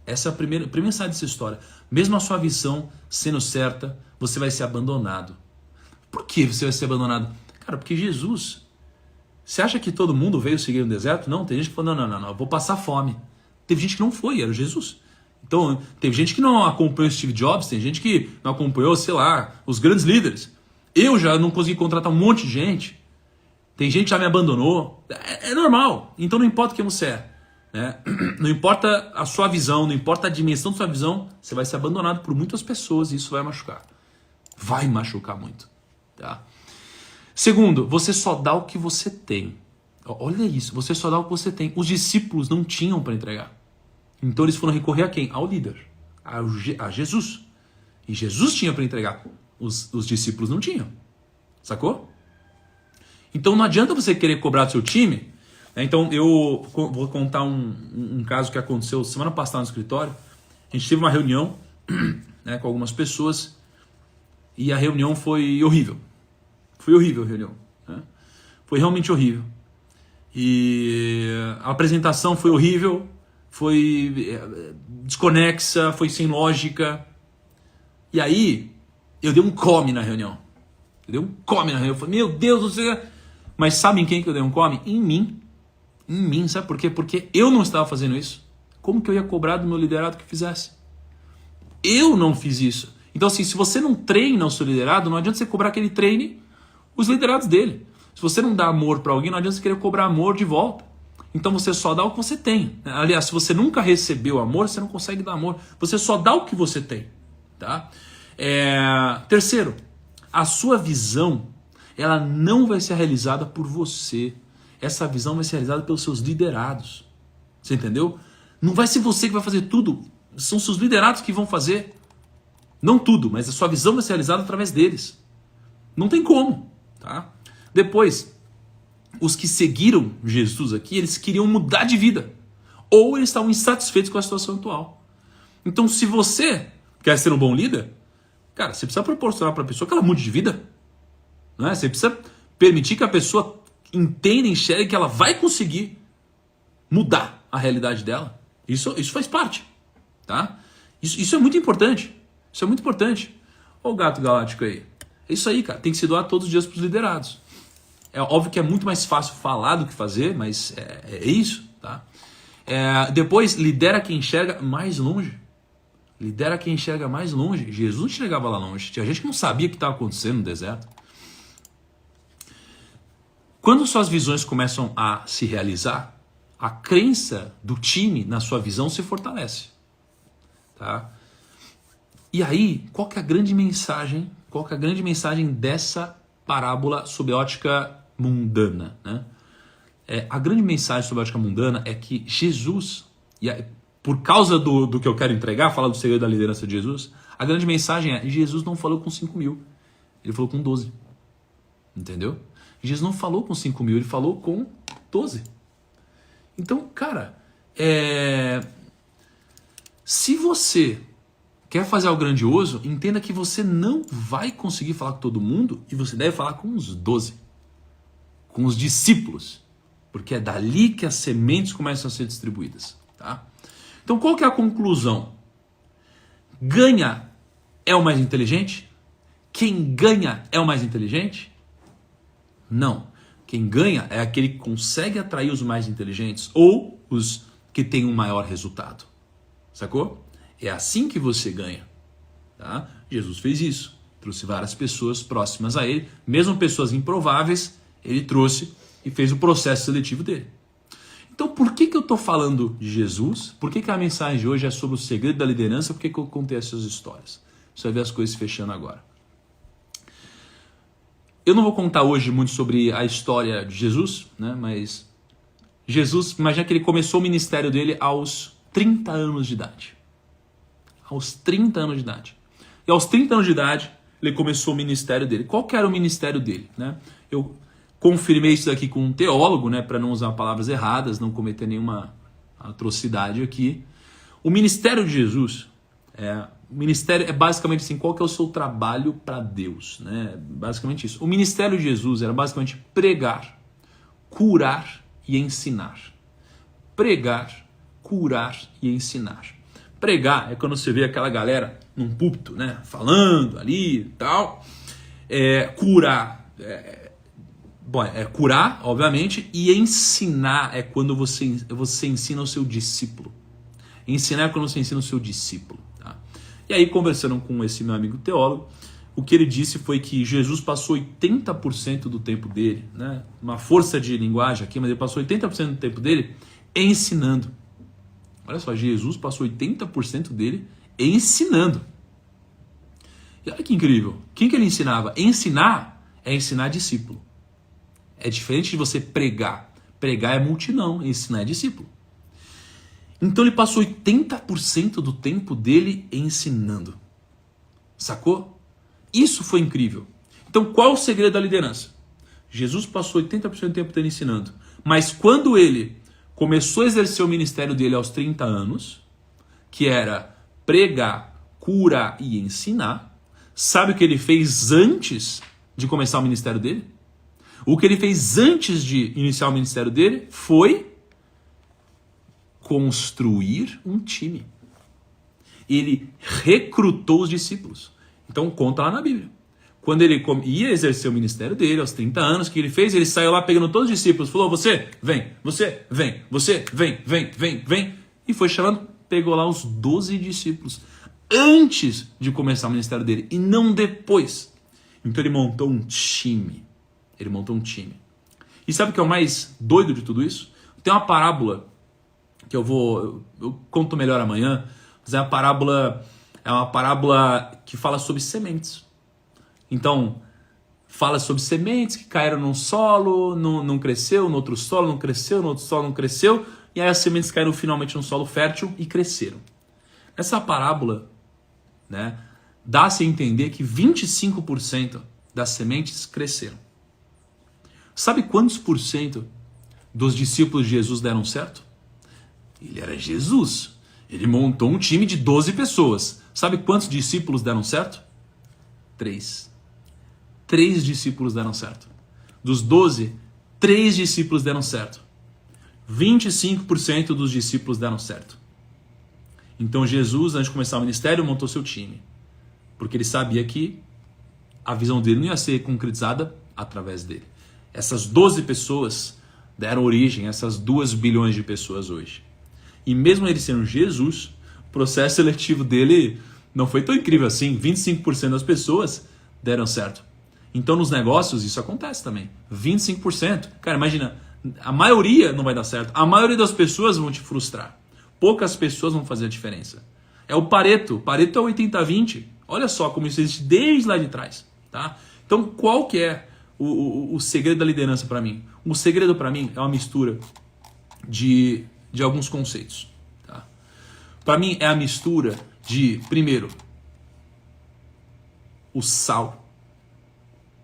Essa é a primeira mensagem dessa história. Mesmo a sua visão sendo certa, você vai ser abandonado. Por que você vai ser abandonado? Cara, porque Jesus... Você acha que todo mundo veio seguir no deserto? Não, tem gente que falou, não, eu vou passar fome. Teve gente que não foi, era Jesus. Então, teve gente que não acompanhou Steve Jobs, tem gente que não acompanhou, sei lá, os grandes líderes. Eu já não consegui contratar um monte de gente. Tem gente que já me abandonou. É normal. Então não importa quem você é. Né? Não importa a sua visão, não importa a dimensão da sua visão, você vai ser abandonado por muitas pessoas e isso vai machucar. Vai machucar muito. Tá? Segundo, você só dá o que você tem. Olha isso, você só dá o que você tem. Os discípulos não tinham para entregar. Então eles foram recorrer a quem? Ao líder, a Jesus. E Jesus tinha para entregar. Os discípulos não tinham. Sacou? Então não adianta você querer cobrar do seu time. Então eu vou contar um caso que aconteceu semana passada no escritório. A gente teve uma reunião, né, com algumas pessoas e a reunião foi horrível. Foi horrível a reunião. Né? Foi realmente horrível. E a apresentação foi horrível, foi desconexa, foi sem lógica. E aí, eu dei um come na reunião. Eu falei, meu Deus do céu. Mas sabe em quem que eu dei um come? Em mim. Em mim, sabe por quê? Porque eu não estava fazendo isso. Como que eu ia cobrar do meu liderado que fizesse? Eu não fiz isso. Então assim, se você não treina o seu liderado, não adianta você cobrar que ele treine os liderados dele. Se você não dá amor para alguém, não adianta você querer cobrar amor de volta. Então você só dá o que você tem. Aliás, se você nunca recebeu amor, você não consegue dar amor. Você só dá o que você tem. Tá? Terceiro, a sua visão, ela não vai ser realizada por você. Essa visão vai ser realizada pelos seus liderados. Você entendeu? Não vai ser você que vai fazer tudo. São seus liderados que vão fazer. Não tudo, mas a sua visão vai ser realizada através deles. Não tem como. Tá? Depois, os que seguiram Jesus aqui, eles queriam mudar de vida. Ou eles estavam insatisfeitos com a situação atual. Então, se você quer ser um bom líder, cara, você precisa proporcionar para a pessoa que ela mude de vida. Não é? Você precisa permitir que a pessoa entenda, enxergue que ela vai conseguir mudar a realidade dela. Isso faz parte. Tá? Isso é muito importante. Isso é muito importante. Olha o gato galáctico aí. É isso aí, cara. Tem que se doar todos os dias para os liderados. É óbvio que é muito mais fácil falar do que fazer, mas é isso. Tá? Depois, lidera quem enxerga mais longe. Lidera quem enxerga mais longe. Jesus enxergava lá longe. Tinha gente que não sabia o que estava acontecendo no deserto. Quando suas visões começam a se realizar, a crença do time na sua visão se fortalece. Tá? E aí, qual que é a grande mensagem? Qual que é a grande mensagem dessa parábola sob a ótica mundana? Né? A grande mensagem sob a ótica mundana é que Jesus, por causa do que eu quero entregar, falar do segredo da liderança de Jesus, a grande mensagem é: Jesus não falou com 5.000, ele falou com 12. Entendeu? Jesus não falou com 5.000, ele falou com 12. Então, cara, se você quer fazer algo grandioso, entenda que você não vai conseguir falar com todo mundo e você deve falar com os 12, com os discípulos, porque é dali que as sementes começam a ser distribuídas. Tá? Então, qual que é a conclusão? Ganha é o mais inteligente? Quem ganha é o mais inteligente? Não. Quem ganha é aquele que consegue atrair os mais inteligentes ou os que têm um maior resultado. Sacou? É assim que você ganha. Tá? Jesus fez isso. Trouxe várias pessoas próximas a ele, mesmo pessoas improváveis, ele trouxe e fez o processo seletivo dele. Então, por que eu estou falando de Jesus? Por que a mensagem de hoje é sobre o segredo da liderança? Por que eu contei essas histórias? Você vai ver as coisas se fechando agora. Eu não vou contar hoje muito sobre a história de Jesus, né? Mas Jesus, imagina que ele começou o ministério dele aos 30 anos de idade. Aos 30 anos de idade. E aos 30 anos de idade, ele começou o ministério dele. Qual que era o ministério dele, né? Eu confirmei isso aqui com um teólogo, né? Para não usar palavras erradas, não cometer nenhuma atrocidade aqui. O ministério de Jesus o ministério é basicamente assim, qual que é o seu trabalho para Deus, né? Basicamente isso. O ministério de Jesus era basicamente pregar, curar e ensinar. Pregar, curar e ensinar. Pregar é quando você vê aquela galera num púlpito, né? Falando ali e tal. Curar curar, obviamente, e ensinar é quando você ensina o seu discípulo. Ensinar é quando você ensina o seu discípulo. Tá? E aí, conversando com esse meu amigo teólogo, o que ele disse foi que Jesus passou 80% do tempo dele, né? Uma força de linguagem aqui, mas ele passou 80% do tempo dele ensinando. Olha só, Jesus passou 80% dele ensinando. E olha que incrível. Quem que ele ensinava? Ensinar é ensinar discípulo. É diferente de você pregar. Pregar é multidão, ensinar é discípulo. Então ele passou 80% do tempo dele ensinando. Sacou? Isso foi incrível. Então qual é o segredo da liderança? Jesus passou 80% do tempo dele ensinando. Mas quando ele começou a exercer o ministério dele aos 30 anos, que era pregar, curar e ensinar, sabe o que ele fez antes de começar o ministério dele? O que ele fez antes de iniciar o ministério dele foi construir um time. Ele recrutou os discípulos. Então conta lá na Bíblia. Quando ele ia exercer o ministério dele, aos 30 anos, o que ele fez? Ele saiu lá pegando todos os discípulos, falou, você, vem, você, vem, você, vem, vem, vem, vem. E foi chamando, pegou lá os 12 discípulos, antes de começar o ministério dele, e não depois. Então ele montou um time. Ele montou um time. E sabe o que é o mais doido de tudo isso? Tem uma parábola, que eu conto melhor amanhã, mas é uma parábola que fala sobre sementes. Então, fala sobre sementes que caíram num solo, não cresceu, no outro solo não cresceu, no outro solo não cresceu, e aí as sementes caíram finalmente num solo fértil e cresceram. Essa parábola, né, dá-se a entender que 25% das sementes cresceram. Sabe quantos por cento dos discípulos de Jesus deram certo? Ele era Jesus. Ele montou um time de 12 pessoas. Sabe quantos discípulos deram certo? 3. 3 discípulos deram certo. Dos 12, 3 discípulos deram certo. 25% dos discípulos deram certo. Então Jesus, antes de começar o ministério, montou seu time. Porque ele sabia que a visão dele não ia ser concretizada através dele. Essas 12 pessoas deram origem a essas 2 bilhões de pessoas hoje. E mesmo ele sendo Jesus, o processo seletivo dele não foi tão incrível assim. 25% das pessoas deram certo. Então nos negócios isso acontece também. 25%. Cara, imagina, a maioria não vai dar certo. A maioria das pessoas vão te frustrar. Poucas pessoas vão fazer a diferença. É o Pareto. Pareto é 80-20. Olha só como isso existe desde lá de trás. Tá? Então qual que é o segredo da liderança para mim? O segredo para mim é uma mistura de alguns conceitos. Tá? Para mim é a mistura de, primeiro, o sal,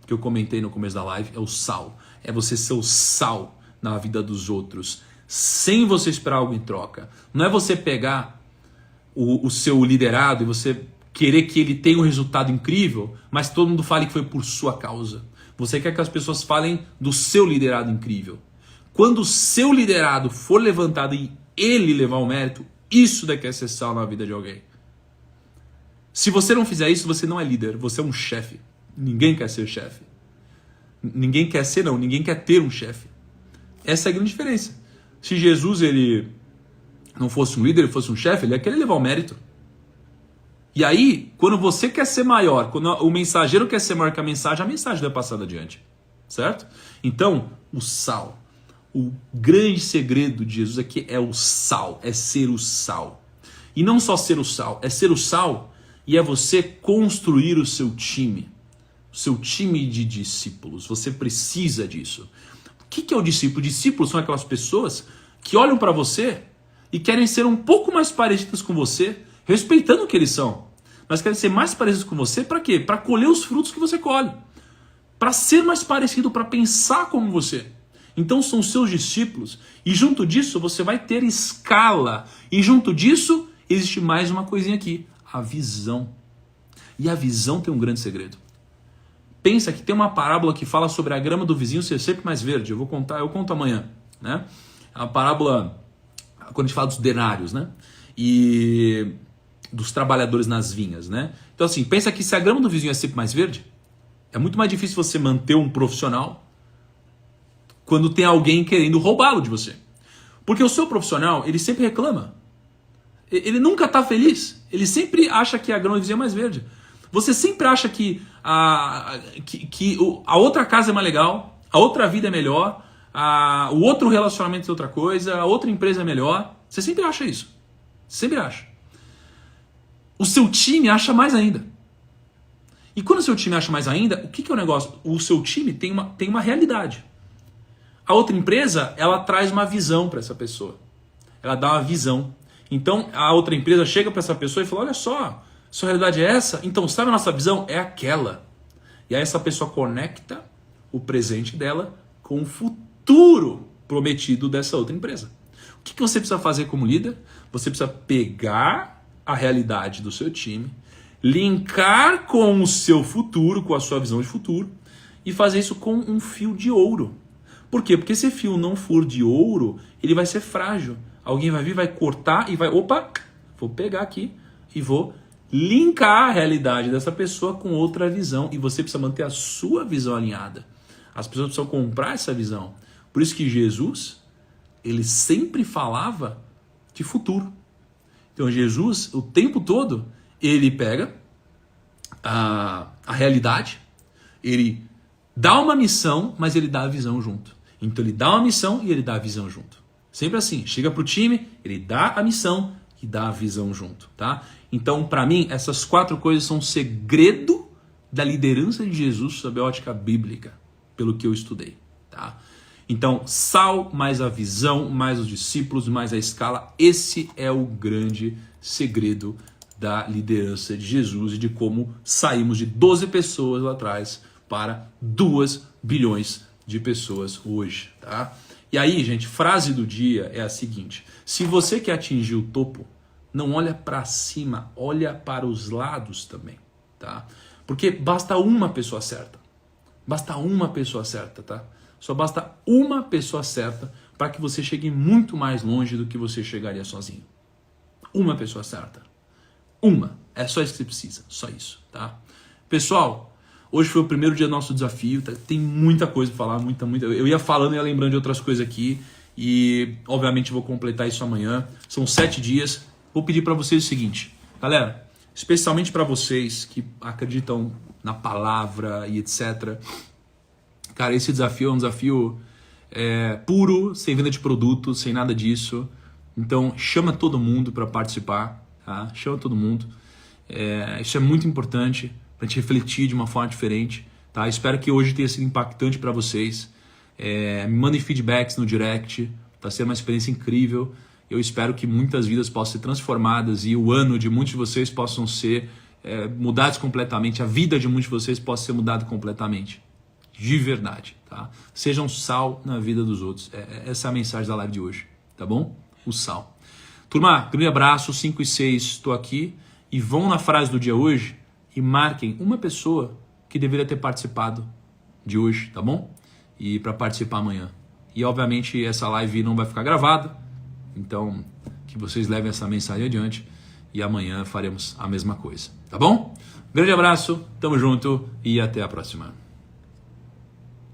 que eu comentei no começo da live, é o sal. É você ser o sal na vida dos outros, sem você esperar algo em troca. Não é você pegar o seu liderado e você querer que ele tenha um resultado incrível, mas todo mundo fale que foi por sua causa. Você quer que as pessoas falem do seu liderado incrível. Quando o seu liderado for levantado e ele levar o mérito, isso daqui é ser sal na vida de alguém. Se você não fizer isso, você não é líder, você é um chefe. Ninguém quer ser chefe. Ninguém quer ser, não, ninguém quer ter um chefe. Essa é a grande diferença. Se Jesus ele não fosse um líder, ele fosse um chefe, ele ia querer levar o mérito. E aí, quando você quer ser maior, quando o mensageiro quer ser maior que a mensagem não é passada adiante. Certo? Então, o sal. O grande segredo de Jesus aqui é o sal, é ser o sal. E não só ser o sal, é ser o sal E é você construir o seu time de discípulos. Você precisa disso. O que é o discípulo? Discípulos são aquelas pessoas que olham para você e querem ser um pouco mais parecidas com você, respeitando o que eles são. Mas querem ser mais parecidos com você para quê? Para colher os frutos que você colhe. Para ser mais parecido, para pensar como você. Então são seus discípulos. E junto disso você vai ter escala. E junto disso existe mais uma coisinha aqui. A visão. E a visão tem um grande segredo. Pensa que tem uma parábola que fala sobre a grama do vizinho ser sempre mais verde. Eu conto amanhã, né? A parábola, quando a gente fala dos denários, né? E dos trabalhadores nas vinhas, né? Então assim, pensa que se a grama do vizinho é sempre mais verde, é muito mais difícil você manter um profissional quando tem alguém querendo roubá-lo de você. Porque o seu profissional, ele sempre reclama. Ele nunca está feliz. Ele sempre acha que a grama do vizinho é mais verde. Você sempre acha que a outra casa é mais legal, a outra vida é melhor, o outro relacionamento é outra coisa, a outra empresa é melhor. Você sempre acha isso. Sempre acha. O seu time acha mais ainda. E quando o seu time acha mais ainda, o que é o negócio? O seu time tem uma realidade. A outra empresa, ela traz uma visão para essa pessoa. Ela dá uma visão. Então, a outra empresa chega para essa pessoa e fala, olha só, sua realidade é essa? Então, sabe a nossa visão? É aquela. E aí essa pessoa conecta o presente dela com o futuro prometido dessa outra empresa. O que você precisa fazer como líder? Você precisa pegar a realidade do seu time, linkar com o seu futuro, com a sua visão de futuro, e fazer isso com um fio de ouro. Por quê? Porque se esse fio não for de ouro, ele vai ser frágil. Alguém vai vir, vai cortar e vai... Opa, vou pegar aqui e vou linkar a realidade dessa pessoa com outra visão. E você precisa manter a sua visão alinhada. As pessoas precisam comprar essa visão. Por isso que Jesus, ele sempre falava de futuro. Então Jesus, o tempo todo, ele pega a realidade, ele dá uma missão, mas ele dá a visão junto. Então ele dá uma missão e ele dá a visão junto. Sempre assim, chega pro time, ele dá a missão e dá a visão junto, tá? Então, para mim, essas 4 coisas são um segredo da liderança de Jesus sob a ótica bíblica, pelo que eu estudei, tá? Então, sal, mais a visão, mais os discípulos, mais a escala, esse é o grande segredo da liderança de Jesus e de como saímos de 12 pessoas lá atrás para 2 bilhões de pessoas hoje, tá? E aí, gente, frase do dia é a seguinte: se você quer atingir o topo, não olha para cima, olha para os lados também, tá? Porque basta uma pessoa certa. Basta uma pessoa certa, tá? Só basta uma pessoa certa para que você chegue muito mais longe do que você chegaria sozinho. Uma pessoa certa. Uma. É só isso que você precisa. Só isso, tá? Pessoal, hoje foi o primeiro dia do nosso desafio. Tá? Tem muita coisa para falar, muita. Eu ia falando e ia lembrando de outras coisas aqui. E, obviamente, vou completar isso amanhã. São 7 dias. Vou pedir para vocês o seguinte. Galera, especialmente para vocês que acreditam na palavra e etc. Cara, esse desafio é um desafio puro, sem venda de produtos, sem nada disso. Então, chama todo mundo para participar. Tá? Chama todo mundo. Isso é muito importante para a gente refletir de uma forma diferente. Tá? Espero que hoje tenha sido impactante para vocês. Me mandem feedbacks no direct. Está sendo uma experiência incrível. Eu espero que muitas vidas possam ser transformadas e o ano de muitos de vocês possam ser mudados completamente. A vida de muitos de vocês possa ser mudada completamente. De verdade, tá? Sejam sal na vida dos outros. Essa é a mensagem da live de hoje, tá bom? O sal. Turma, grande abraço, 5 e 6, estou aqui. E vão na frase do dia hoje e marquem uma pessoa que deveria ter participado de hoje, tá bom? E para participar amanhã. E obviamente essa live não vai ficar gravada, então que vocês levem essa mensagem adiante e amanhã faremos a mesma coisa, tá bom? Grande abraço, tamo junto e até a próxima.